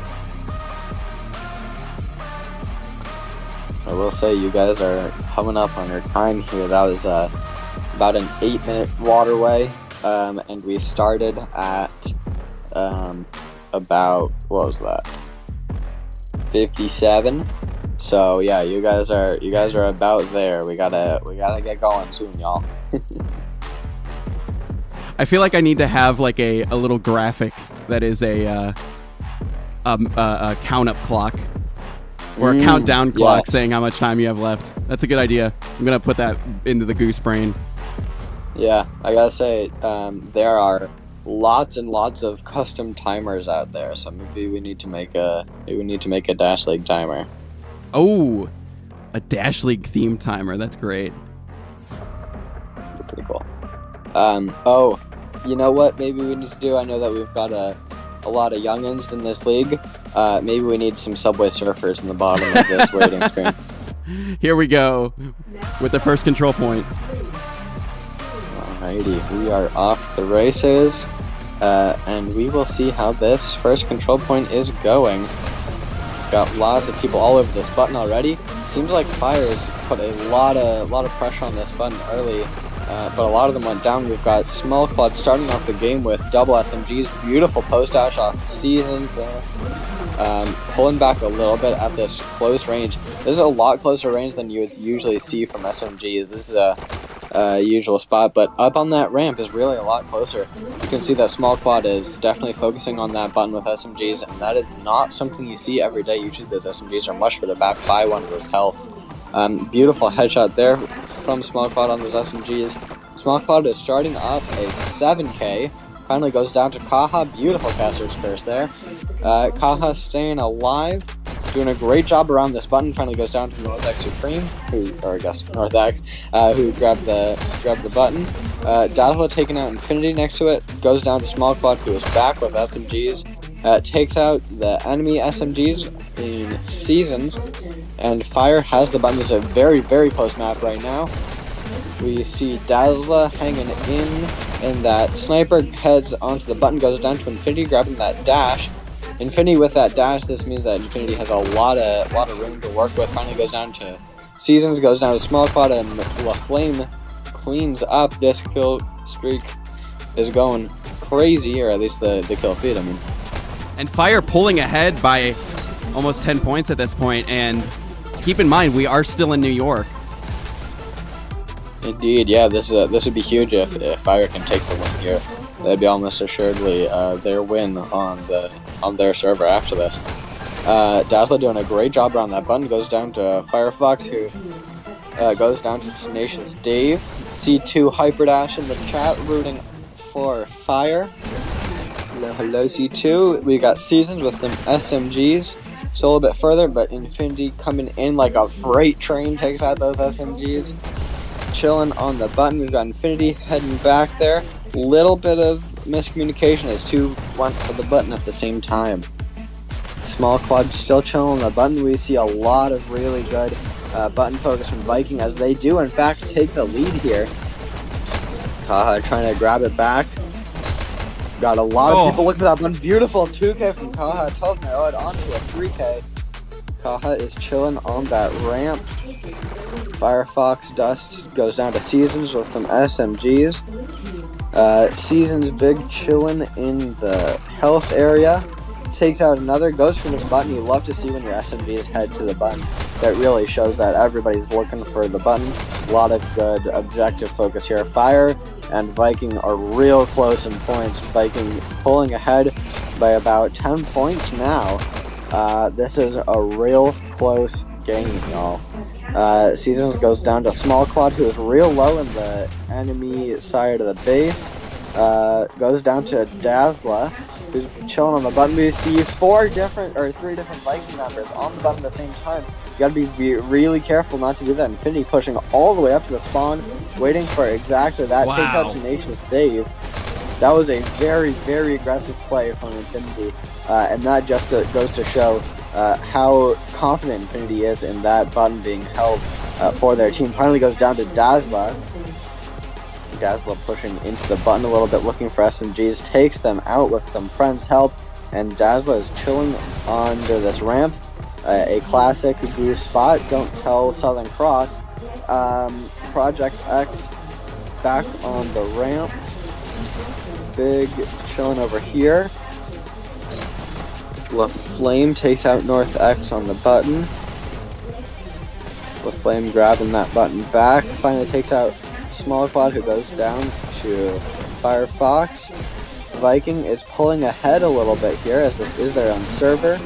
I will say you guys are coming up on your time here. That was about an 8-minute Waterway, and we started at about, what was that? 57. So yeah, you guys are about there. We gotta get going soon, y'all. I feel like I need to have like a little graphic that is a count up clock or a countdown clock saying how much time you have left. That's a good idea. I'm gonna put that into the Goose brain. Yeah, I gotta say, there are lots and lots of custom timers out there, so maybe we need to make a Dash League timer. Oh, a Dash League theme timer. That's great. Pretty cool. Oh, you know what? Maybe we need to do. I know that we've got a lot of youngins in this league. Maybe we need some Subway Surfers in the bottom of this waiting screen. Here we go with the first control point. Alrighty, we are off the races, and we will see how this first control point is going. Got lots of people all over this button already. Seems like Fire's put a lot of pressure on this button early, but a lot of them went down. We've got Small Quad starting off the game with double SMGs, beautiful post dash off Seasons there. Pulling back a little bit at this close range. This is a lot closer range than you would usually see from SMGs. This is a usual spot, but up on that ramp is really a lot closer. You can see that Small Quad is definitely focusing on that button with SMGs, and that is not something you see every day. Usually those SMGs are much further back by one of those healths. Beautiful headshot there from Small Quad on those SMGs. Small Quad is starting off a 7K. Finally goes down to Kaha. Beautiful caster's curse there. Kaha staying alive, doing a great job around this button. Finally goes down to Northex Supreme, who grabbed the button. Dazzler taking out Infinity next to it. Goes down to Small Quad, who is back with SMGs. Takes out the enemy SMGs in Seasons, and Fire has the button. This is a very, very close map right now. We see Dazzler hanging in that sniper, heads onto the button, goes down to Infinity, grabbing that dash. Infinity with that dash, this means that Infinity has a lot of room to work with. Finally goes down to Seasons, goes down to Small Quad, and La Flame cleans up. This kill streak is going crazy, or at least the kill feed, I mean. And Fire pulling ahead by almost 10 points at this point, and keep in mind, we are still in New York. Indeed, yeah, this would be huge if Fire can take the win here. That'd be almost assuredly their win on their server after this. Dazzler doing a great job around that button. Goes down to Firefox, who goes down to Tenacious Dave. C2 Hyperdash in the chat rooting for Fire. Hello C2. We got Seasons with some SMGs. Still a little bit further, but Infinity coming in like a freight train, takes out those SMGs. Chilling on the button. We've got Infinity heading back there. Little bit of miscommunication as two went for the button at the same time. Small Quad still chilling on the button. We see a lot of really good button focus from Viking, as they do in fact take the lead here. Kaha trying to grab it back. Got a lot of people looking for that button. Beautiful 2K from Kaha. 12 narrowed onto a 3K. Kaha is chilling on that ramp. Firefox Dust goes down to Seasons with some SMGs. Seasons big chilling in the health area. Takes out another, goes for this button. You love to see when your SMGs head to the button. That really shows that everybody's looking for the button. A lot of good objective focus here. Fire and Viking are real close in points. Viking pulling ahead by about 10 points now. This is a real close game, y'all. Seasons goes down to Small Quad, who is real low in the enemy side of the base. Goes down to Dazzla, who's chilling on the button. We see three different Viking members on the button at the same time. You gotta be really careful not to do that. Infinity pushing all the way up to the spawn, waiting for exactly that. Wow. Takes out Tenacious Dave. That was a very, very aggressive play from Infinity, and that just goes to show how confident Infinity is in that button being held for their team. Finally goes down to Dazzla. Dazzla pushing into the button a little bit, looking for SMGs, takes them out with some friends' help, and Dazzla is chilling under this ramp. A classic Goose spot, don't tell Southern Cross. Project X back on the ramp. Big chilling over here. LaFlame takes out North X on the button. LaFlame grabbing that button back. Finally takes out Small Quad, who goes down to Firefox. Viking is pulling ahead a little bit here, as this is their own server.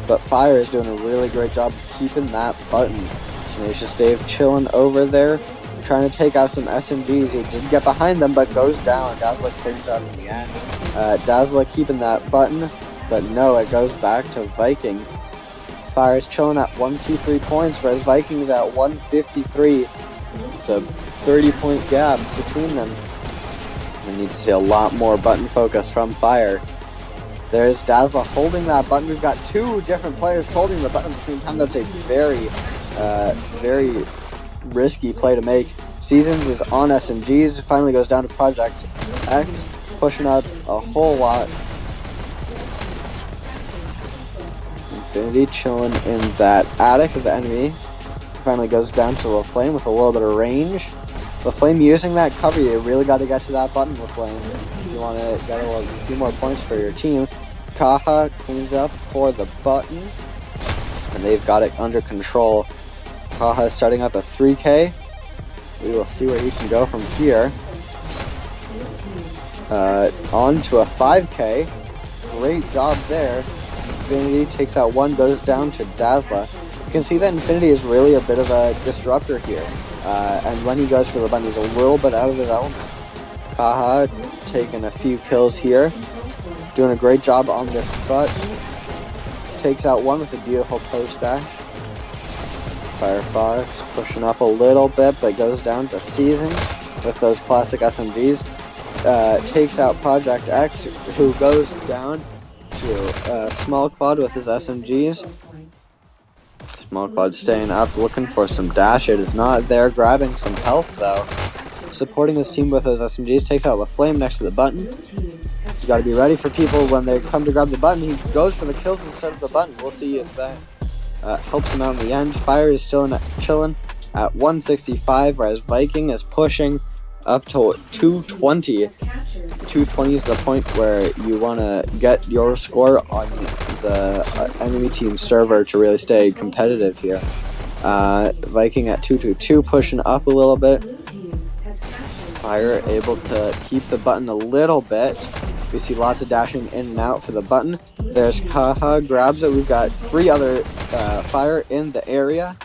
But Fire is doing a really great job of keeping that button. Tenacious Dave chilling over there, trying to take out some SMGs. He did get behind them, but goes down. Dazzla cleans up in the end. Dazzla keeping that button, but no, it goes back to Viking. Fire is chilling at 123 points, whereas Viking is at 153. It's a 30-point gap between them. We need to see a lot more button focus from Fire. There's Dazzla holding that button. We've got two different players holding the button at the same time. That's a very, very risky play to make. Seasons is on SMGs. Finally goes down to Project X, pushing up a whole lot. Infinity chilling in that attic of the enemies. Finally goes down to LaFlame with a little bit of range. LaFlame using that cover. You really got to get to that button, LaFlame, if you want to get a few more points for your team. Kaha cleans up for the button, and they've got it under control. Kaha is starting up a 3K. We will see where he can go from here. On to a 5K. Great job there. Infinity takes out one, goes down to Dazzla. You can see that Infinity is really a bit of a disruptor here. And when he goes for the button, he's a little bit out of his element. Kaha taking a few kills here. Doing a great job on this button. Takes out one with a beautiful post dash. Firefox pushing up a little bit, but goes down to Seasons with those classic SMGs. Takes out Project X, who goes down to Small Quad with his SMGs. Small Quad staying up, looking for some dash. It is not there, grabbing some health though. Supporting his team with those SMGs. Takes out LaFlame next to the button. He's got to be ready for people when they come to grab the button. He goes for the kills instead of the button. We'll see if that helps him out in the end. Fire is still chilling at 165, whereas Viking is pushing up to 220. 220 is the point where you want to get your score on the enemy team server to really stay competitive here. Viking at 222, pushing up a little bit. Fire able to keep the button a little bit. We see lots of dashing in and out for the button. There's Kaha, grabs it. We've got three other Fire in the area.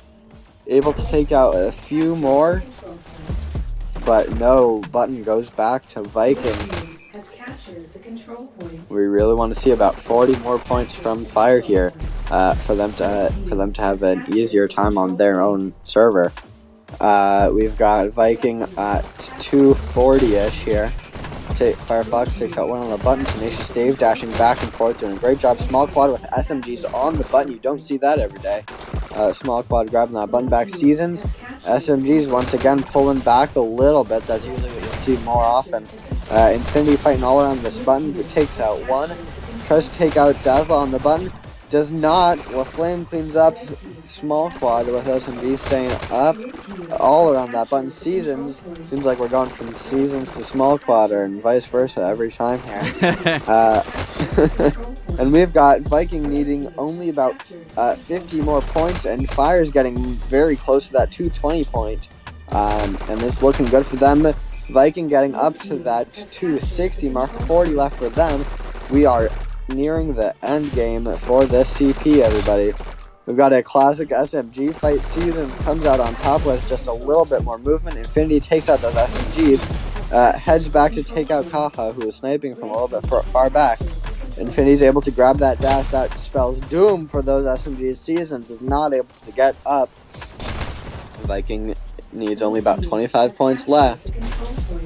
Able to take out a few more. But no, button goes back to Viking. We really want to see about 40 more points from Fire here for them to have an easier time on their own server. We've got Viking at 240-ish here. Firefox takes out one on the button. Tenacious Dave dashing back and forth, doing a great job. Small Quad with SMGs on the button. You don't see that every day. Small Quad grabbing that button back. Seasons. SMGs once again pulling back a little bit. That's usually what you'll see more often. Infinity fighting all around this button. He takes out one. Tries to take out Dazzla on the button. Does not. LaFlame cleans up Small Quad with SMG staying up all around that button. Seasons. Seems like we're going from Seasons to Small Quad and vice versa every time here. And we've got Viking needing only about 50 more points, and Fire's getting very close to that 220 point. And it's looking good for them. Viking getting up to that 260 mark, 40 left for them. We are nearing the end game for this CP, everybody. We've got a classic SMG fight. Seasons comes out on top with just a little bit more movement. Infinity takes out those SMGs, heads back to take out Kaha, who is sniping from a little bit far back. Infinity's able to grab that dash. That spells doom for those SMGs. Seasons is not able to get up. Viking needs only about 25 points left.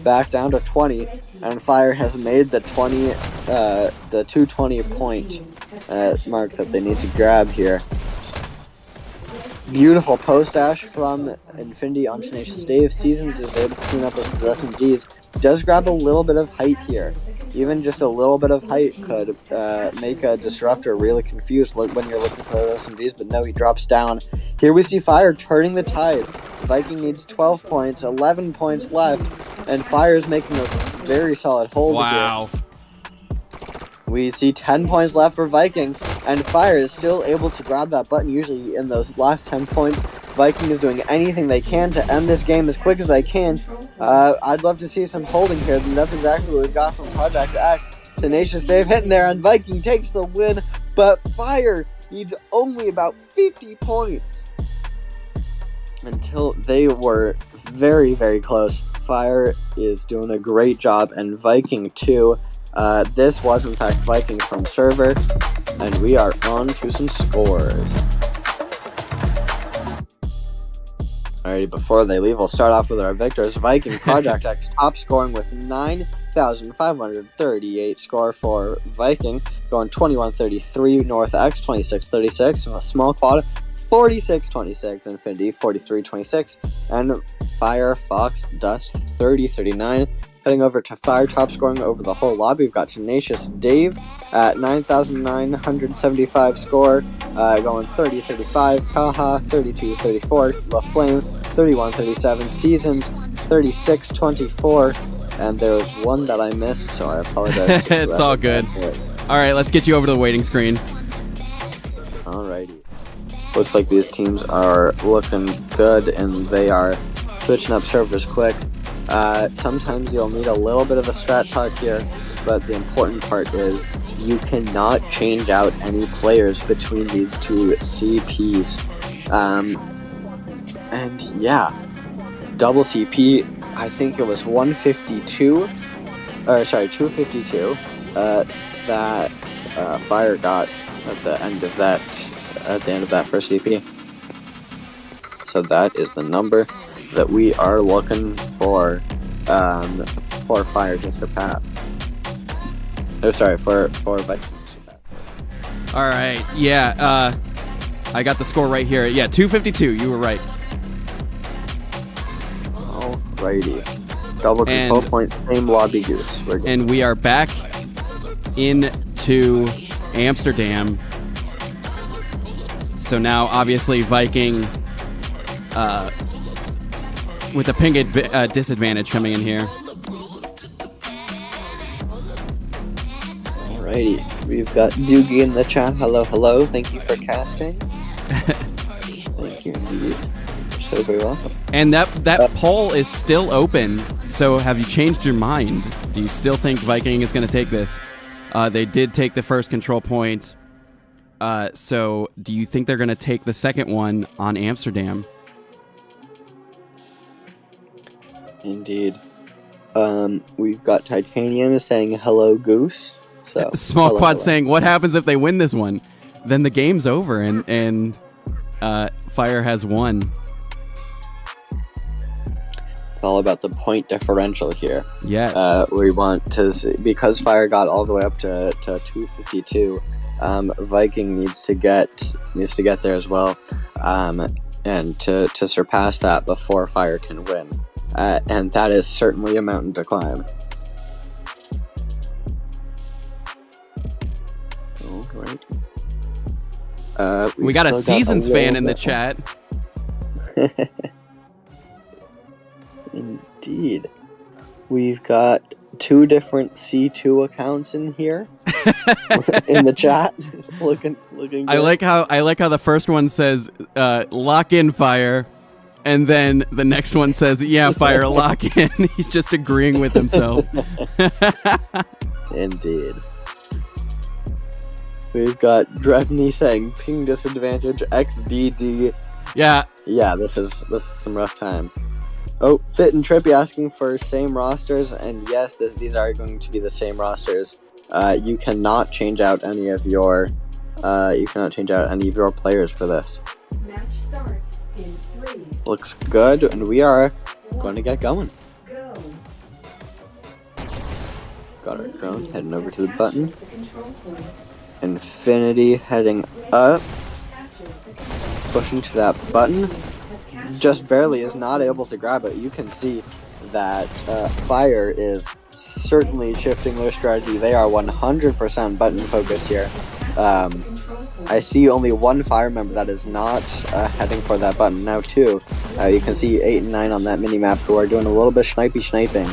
Back down to 20, and Fire has made the 220 point mark that they need to grab here. Beautiful post dash from Infinity on Tenacious Dave. Seasons is able to clean up with the SMGs. Does grab a little bit of height here. Even just a little bit of height could make a Disruptor really confused when you're looking for those SMGs, but no, he drops down. Here we see Fire turning the tide. Viking needs 12 points, 11 points left, and Fire's making a very solid hold Wow. here. We see 10 points left for Viking, and Fire is still able to grab that button. Usually in those last 10 points, Viking is doing anything they can to end this game as quick as they can. I'd love to see some holding here, and that's exactly what we've got from Project X. Tenacious Dave hitting there, and Viking takes the win, but Fire needs only about 50 points until they were very, very close. Fire is doing a great job, and Viking too. This was in fact Vikings from server, and we are on to some scores. Alrighty, before they leave, we'll start off with our victors. Viking Project X top scoring with 9,538 score for Viking, going 21-33. North X 26-36, a small quad 46-26, Infinity 43-26, and Fire Fox Dust 30-39. Heading over to Fire top scoring over the whole lobby, we've got Tenacious Dave at 9,975 score, going 30-35. Kaha 32-34. LaFlame 31-37. Seasons 36-24. And there was one that I missed, so I apologize. It's all good. All right, let's get you over to the waiting screen. Alrighty. Looks like these teams are looking good, and they are switching up servers quick. Sometimes you'll need a little bit of a strat talk here, but the important part is you cannot change out any players between these two CPs. And yeah, double CP, I think it was 252 that Fire got at the end of that first CP. So that is the number that we are looking for Fire to surpass. Oh, sorry, for Vikings to surpass. All right, yeah, I got the score right here. Yeah, 252. You were right. Alrighty, double control points, same lobby Goose. And we are back into Amsterdam. So now, obviously, Viking with a ping disadvantage coming in here. Alrighty, we've got Doogie in the chat. Hello, hello. Thank you for casting. Thank you indeed. You're so very welcome. And that poll is still open. So have you changed your mind? Do you still think Viking is going to take this? They did take the first control point. So do you think they're going to take the second one on Amsterdam? Indeed. We've got Titanium saying hello, Goose. So Small hello, Quad hello. saying, what happens if they win this one? Then the game's over and Fire has won. It's all about the point differential here. Yes. We want to see, because Fire got all the way up to 252. Viking needs to get there as well, and to surpass that before Fire can win. And that is certainly a mountain to climb. Oh, great. We got a Seasons fan in the chat. Indeed. We've got two different C2 accounts in here in the chat. looking good. I like how the first one says lock in Fire, and then the next one says yeah Fire lock in. He's just agreeing with himself. Indeed. We've got Drevny saying ping disadvantage XDD. Yeah. Yeah, this is some rough time. Oh, Fit and Trippy asking for same rosters, and yes, these are going to be the same rosters. You cannot change out any of your players for this. Match starts in 3. Looks good, and we are going to get going. Go. Got our drone heading over to the button. The control point. Infinity heading up, pushing to that button. Just barely is not able to grab it. You can see that Fire is certainly shifting their strategy. They are 100% button focused here. I see only one Fire member that is not heading for that button. Now two. You can see 8 and 9 on that mini-map who are doing a little bit sniping.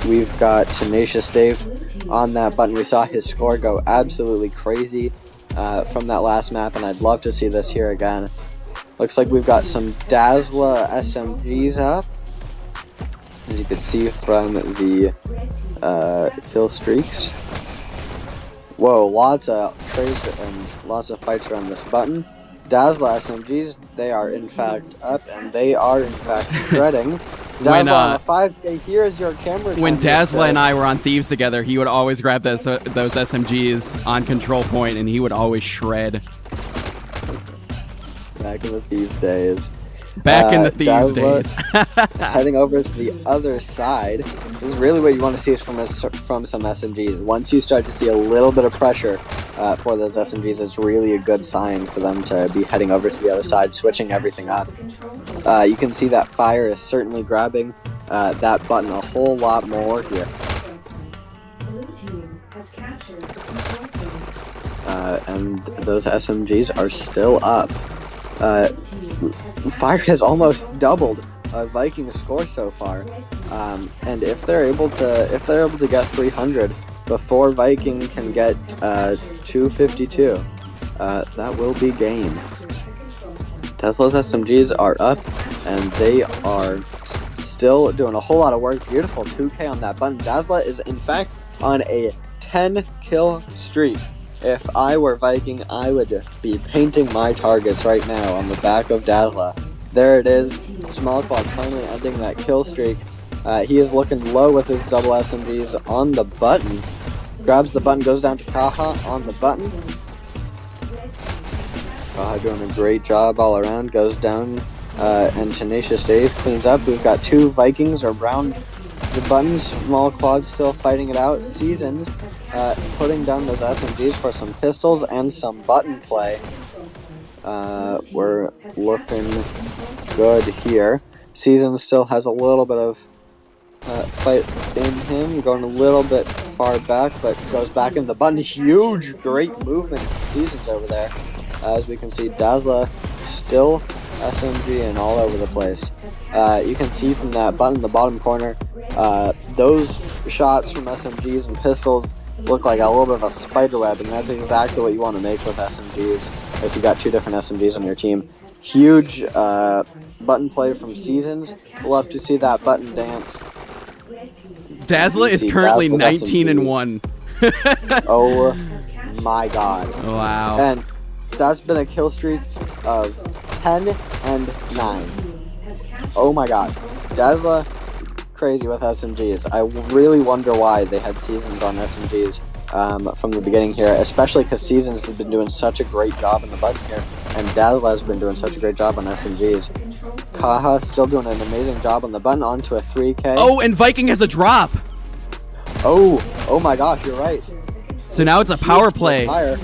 We've got Tenacious Dave on that button. We saw his score go absolutely crazy from that last map, and I'd love to see this here again. Looks like we've got some Dazzler SMGs up, as you can see from the kill streaks. Whoa, lots of trades and lots of fights around this button. Dazzler SMGs, they are in fact up, and they are in fact shredding. Dazzler on a 5K, here is your camera. When Dazzler and I were on Thieves together, he would always grab those SMGs on control point, and he would always shred. Back in the Thieves days. Back in the Thieves Dazzler days. heading over to the other side. This is really what you want to see from some SMGs. Once you start to see a little bit of pressure for those SMGs, it's really a good sign for them to be heading over to the other side, switching everything up. You can see that Fire is certainly grabbing that button a whole lot more here. Blue team has captured the control point. And those SMGs are still up. Fire has almost doubled Viking's score so far, and if they're able to get 300 before Viking can get 252, that will be game. Tesla's SMGs are up, and they are still doing a whole lot of work. Beautiful 2K on that button. Dazzler is in fact on a 10 kill streak. If I were Viking, I would be painting my targets right now on the back of Dazzler. There it is. Small Quad finally ending that kill streak. He is looking low with his double SMGs on the button. Grabs the button, goes down to Kaha on the button. Kaha doing a great job all around. Goes down, and Tenacious Dave cleans up. We've got two Vikings around the button. Small Quad still fighting it out. Seasons putting down those SMGs for some pistols and some button play. We're looking good here. Season still has a little bit of fight in him, going a little bit far back, but goes back in the button. Huge, great movement from Seasons over there. As we can see, Dazzler still SMG and all over the place. You can see from that button in the bottom corner, those shots from SMGs and pistols look like a little bit of a spider web, and that's exactly what you want to make with SMGs if you got two different SMGs on your team. Huge button play from Seasons. Love to see that button dance. Dazzler is currently 19 and 1. Oh my god. Wow. And that's been a kill streak of 10 and 9. Oh my god. Dazzler crazy with SMGs. I really wonder why they had Seasons on SMGs from the beginning here, especially because Seasons has been doing such a great job in the button here, and Dazzler has been doing such a great job on SMGs. Kaha still doing an amazing job on the button, onto a 3K. Oh, and Viking has a drop. Oh my gosh, you're right. So now it's a power play. Fire,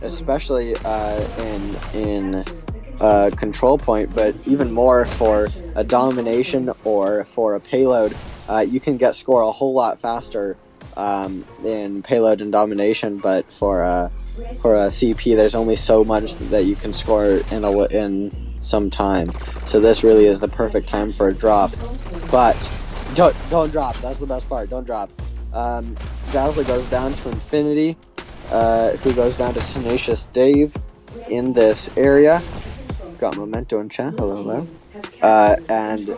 especially in control point, but even more for a domination or for a payload. You can get score a whole lot faster in payload and domination, but for a CP, there's only so much that you can score in some time. So this really is the perfect time for a drop. But don't drop. That's the best part. Don't drop. Dazzler goes down to Infinity, who goes down to Tenacious Dave in this area. Got Memento in chat. Hello. And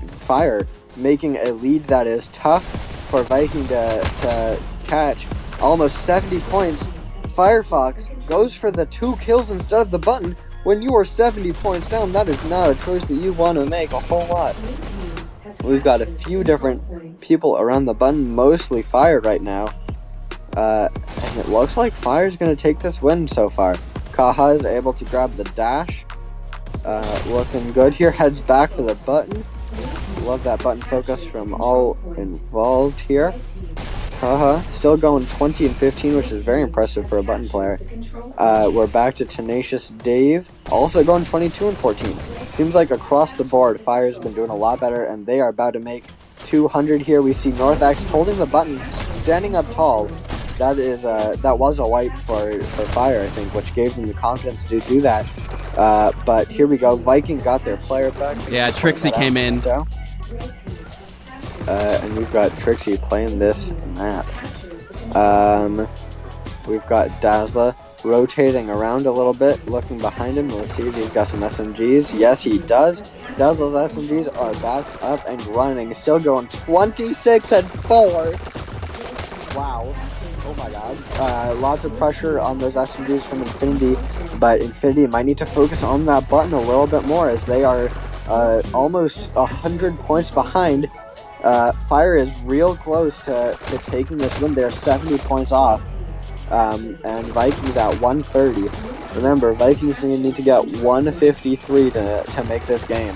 Fire making a lead that is tough for Viking to catch. almost 70 points. Firefox goes for the 2 kills instead of the button. When you are 70 points down, that is not a choice that you want to make a whole lot. We've got a few different people around the button, mostly Fire right now. And it looks like Fire's going to take this win so far. Kaha is able to grab the dash. Looking good here, heads back for the button. Love that button focus from all involved here. Kaha still going 20 and 15, which is very impressive for a button player. We're back to Tenacious Dave, also going 22 and 14. Seems like across the board, Fire's been doing a lot better, and they are about to make 200 here. We see NorthX holding the button, standing up tall. That was a wipe for Fire, I think, which gave them the confidence to do that. But here we go. Viking got their player back. Yeah, Trixie came in. And we've got Trixie playing this map. We've got Dazzler rotating around a little bit, looking behind him. Let's see if he's got some SMGs. Yes, he does. Dazzler's SMGs are back up and running. Still going 26 and 4. Wow. Oh my god. Lots of pressure on those SMGs from Infinity, but Infinity might need to focus on that button a little bit more as they are almost 100 points behind. Fire is real close to taking this win. They're 70 points off. And Vikings at 130. Remember, Vikings need to get 153 to make this game.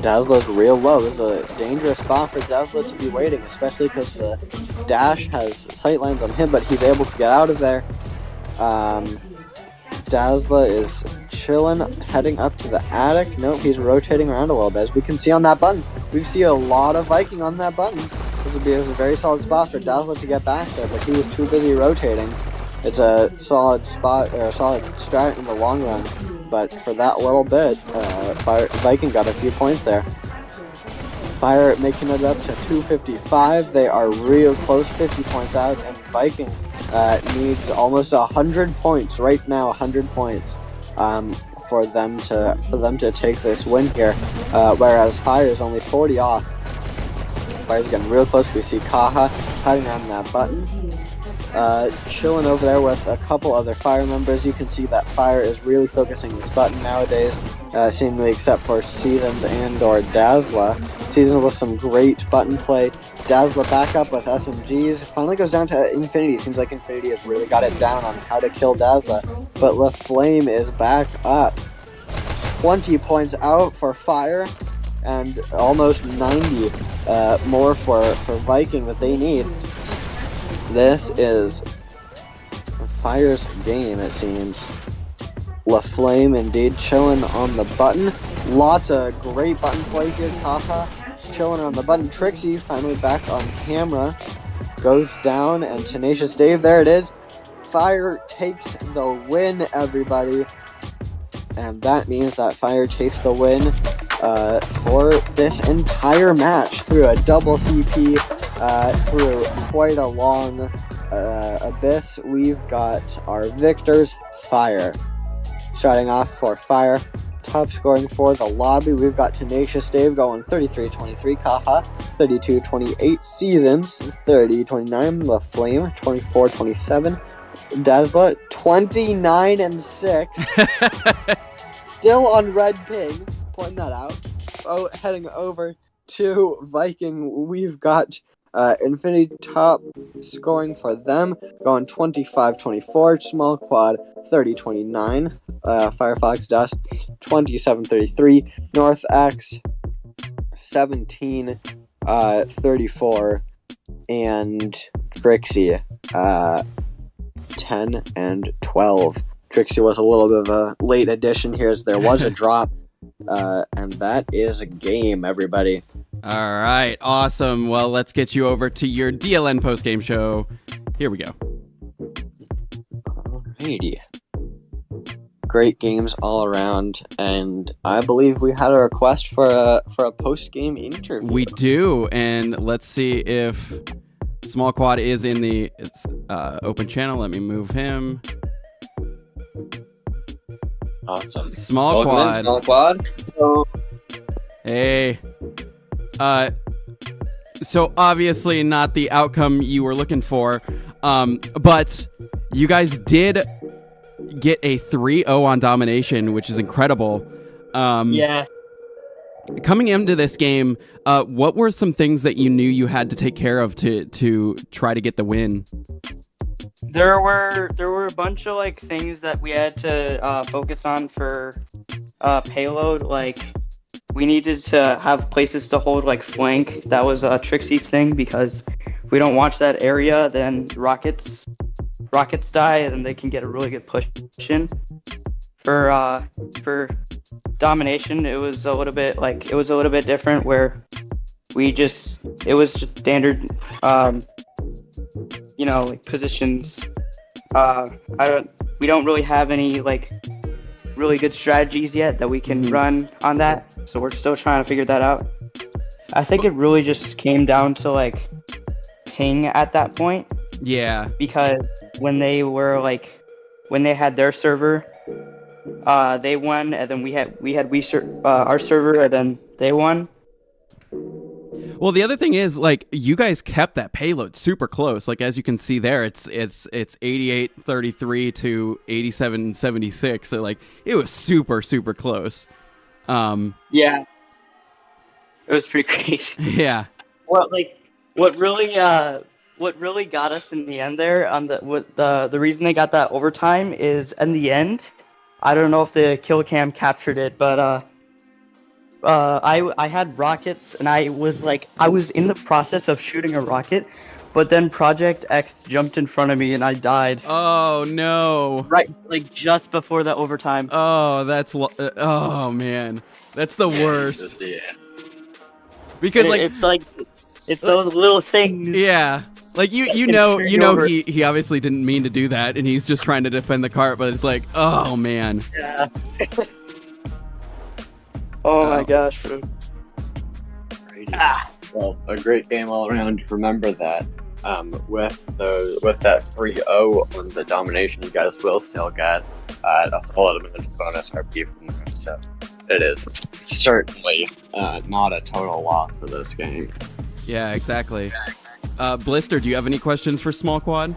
Dazzler's real low. This is a dangerous spot for Dazzler to be waiting, especially because the dash has sightlines on him, but he's able to get out of there. Dazzler is chilling, heading up to the attic. Nope, he's rotating around a little bit. As we can see on that button, we see a lot of Viking on that button. This would be a very solid spot for Dazzler to get back there, but he was too busy rotating. It's a solid spot, or a solid strat in the long run, but for that little bit, Viking got a few points there. Fire making it up to 255. They are real close, 50 points out, and Viking needs almost 100 points right now. 100 points for them to take this win here. Whereas Fire is only 40 off. Fire's getting real close. We see Kaha hiding on that button, chilling over there with a couple other Fire members. You can see that Fire is really focusing this button nowadays, seemingly except for Seasons and or Dazzler. Seasons with some great button play. Dazzler back up with SMGs. Finally goes down to Infinity. Seems like Infinity has really got it down on how to kill Dazzler. But LaFlame is back up. 20 points out for Fire, and almost 90 more for Viking that they need. This is Fire's game, it seems. LaFlame indeed chilling on the button. Lots of great button play here. Kaha chilling on the button. Trixie finally back on camera. Goes down, and Tenacious Dave, there it is. Fire takes the win, everybody. And that means that Fire takes the win for this entire match through a double CP, through quite a long abyss. We've got our victors, Fire. Starting off for Fire, top scoring for the lobby, we've got Tenacious Dave going 33-23, Kaha 32-28, Seasons 30-29, LaFlame 24-27, Dazzler 29-6. Still on red ping, pointing that out. Oh, heading over to Viking, we've got Infinity top scoring for them, going 25-24, Small Quad 30-29, Firefox Dust 27-33, North X 17-34, and Trixie 10-12. Trixie was a little bit of a late addition here as there was a drop, and that is a game, everybody. All right, awesome. Well, let's get you over to your DLN postgame show. Here we go. Alrighty. Great games all around, and I believe we had a request for a post-game interview. We do, and let's see if Small Quad is in the open channel. Let me move him. Awesome. Small Welcome in, Small Quad. Hey. So obviously not the outcome you were looking for, but you guys did get a 3-0 on domination, which is incredible. Yeah. Coming into this game, what were some things that you knew you had to take care of to try to get the win? There were a bunch of like things that we had to focus on for payload. Like we needed to have places to hold like flank. That was Trixie's thing, because if we don't watch that area, then rockets die, and then they can get a really good push in. For domination, it was a little bit different, where it was just standard like positions. We don't really have any like really good strategies yet that we can run on that, so we're still trying to figure that out. I think it really just came down to like ping at that point. Yeah. Because when they had their server, they won, and then we had our server, and then they won. Well, the other thing is, like, you guys kept that payload super close. Like, as you can see there, it's 88-33 to 87-76. So, like, it was super, super close. Yeah. It was pretty crazy. Yeah. What really got us in the end there, the reason they got that overtime is, in the end, I don't know if the kill cam captured it, but I had rockets, and I was in the process of shooting a rocket, but then Project X jumped in front of me and I died. Oh no! Right, like just before the overtime. Oh, oh man, that's the worst. Because it's those little things. Yeah. Like you know he obviously didn't mean to do that, and he's just trying to defend the cart, but it's like, oh man. Yeah. Oh my gosh, bro. Well, a great game all around. Remember that. With that 3-0 on the domination, you guys will still get a solid bonus RP from them. So it is certainly not a total loss for this game. Yeah, exactly. Blister, do you have any questions for Small Quad?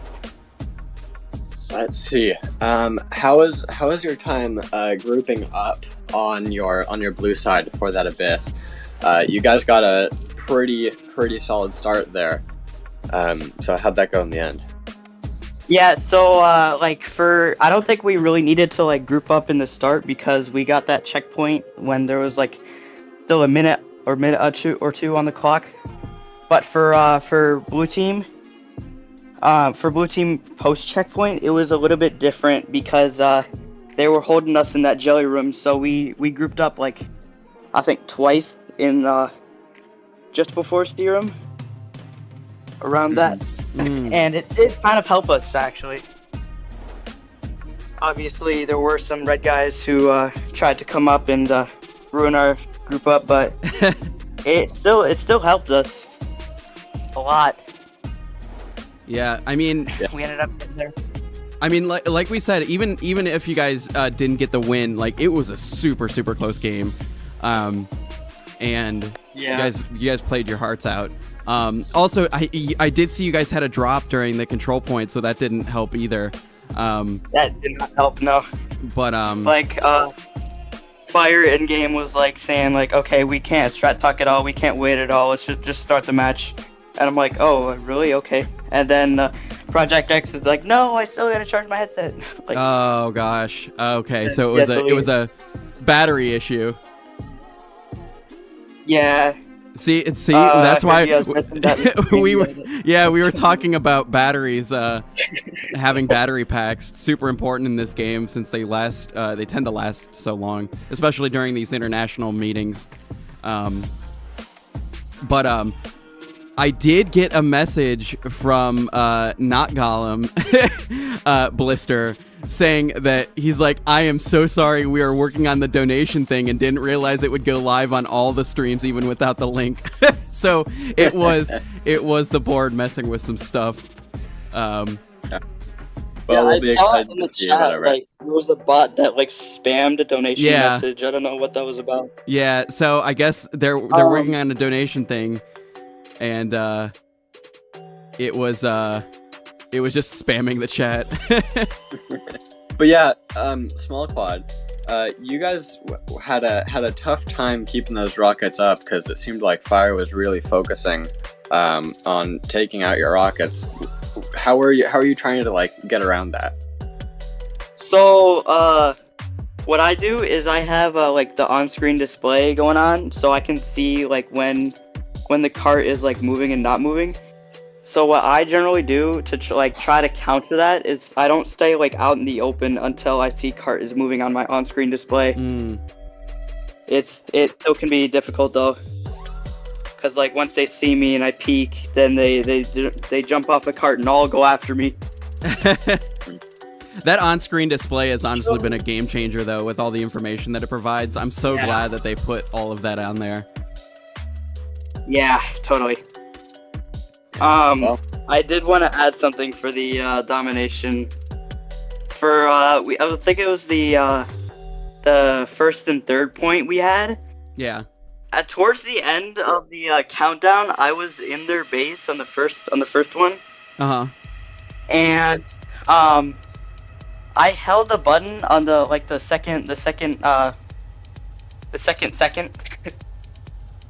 Let's see. How was your time grouping up on your blue side for that abyss? You guys got a pretty solid start there. So how'd that go in the end? Yeah, so I don't think we really needed to like group up in the start, because we got that checkpoint when there was like still a minute or two on the clock. But for blue team post checkpoint, it was a little bit different, because they were holding us in that jelly room, so we grouped up like I think twice in just before serum around that. And it did kind of help us, actually. Obviously there were some red guys who tried to come up and ruin our group up, but it still helped us a lot. Yeah, I mean, we ended up getting there. I mean, like we said, even if you guys didn't get the win, like, it was a super close game, and yeah. you guys played your hearts out. Also, I did see you guys had a drop during the control point, so that didn't help either. That did not help, no. But Fire in game was like saying like, okay, we can't strat talk at all, we can't wait at all, let's just start the match. And I'm like, oh, really? Okay. And then Project X is like, no, I still gotta charge my headset. Like, oh gosh. Okay, so it was a battery issue. Yeah. See, that's why we were talking about batteries, having battery packs. Super important in this game, since they tend to last so long, especially during these international meetings. But I did get a message from Not Gollum, Blister, saying that he's like, I am so sorry, we are working on the donation thing and didn't realize it would go live on all the streams even without the link. So it was the board messing with some stuff. Well, we'll be excited to see that, right? Like, there was a bot that like spammed a donation message. I don't know what that was about. Yeah, so I guess they're working on a donation thing. and it was just spamming the chat. But yeah, small quad. You guys had a tough time keeping those rockets up because it seemed like Fire was really focusing on taking out your rockets. How are you trying to like get around that? So, what I do is I have like the on-screen display going on, so I can see like when the cart is like moving and not moving. So what I generally do to try to counter that is I don't stay like out in the open until I see cart is moving on my on-screen display. It still can be difficult though, because like once they see me and I peek, then they jump off the cart and all go after me. That on-screen display has honestly been a game changer though, with all the information that it provides. I'm so glad that they put all of that on there. Yeah, totally. I did want to add something for the domination. For I would think it was the first and third point we had. Yeah. Towards the end of the countdown, I was in their base on the first one. And I held the button on the second.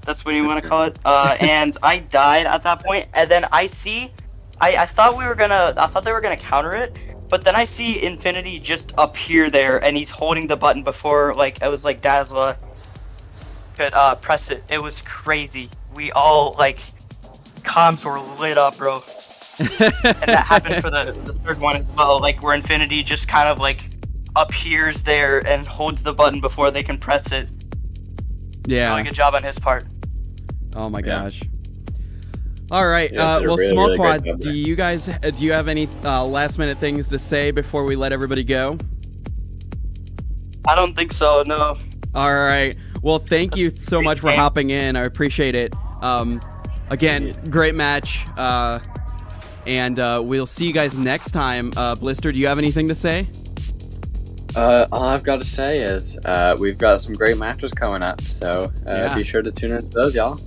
That's what you want to call it. And I died at that point. And then I thought they were gonna counter it, but then I see Infinity just appear there, and he's holding the button before like it was like Dazzler could press it. It was crazy. We all like comms were lit up, bro. And that happened for the third one as well. Like where Infinity just kind of like appears there and holds the button before they can press it. Yeah. Really good job on his part. Oh my gosh. All right. Yeah, Well, really, Small really Quad, great job do there. you guys do you have any last minute things to say before we let everybody go? I don't think so. No. All right. Well, thank you so much for hopping in. I appreciate it. Again, great match. And we'll see you guys next time. Blister, do you have anything to say? All I've got to say is we've got some great matches coming up, so Yeah. be sure to tune into those, y'all.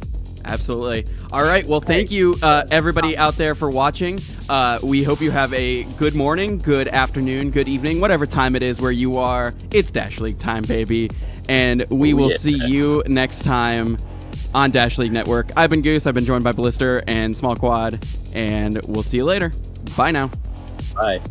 Absolutely. All right. Well, thank you, everybody out there for watching. We hope you have a good morning, good afternoon, good evening, whatever time it is where you are. It's Dash League time, baby. And we will see you next time on Dash League Network. I've been Goose. I've been joined by Blister and Small Quad. And we'll see you later. Bye now. Bye.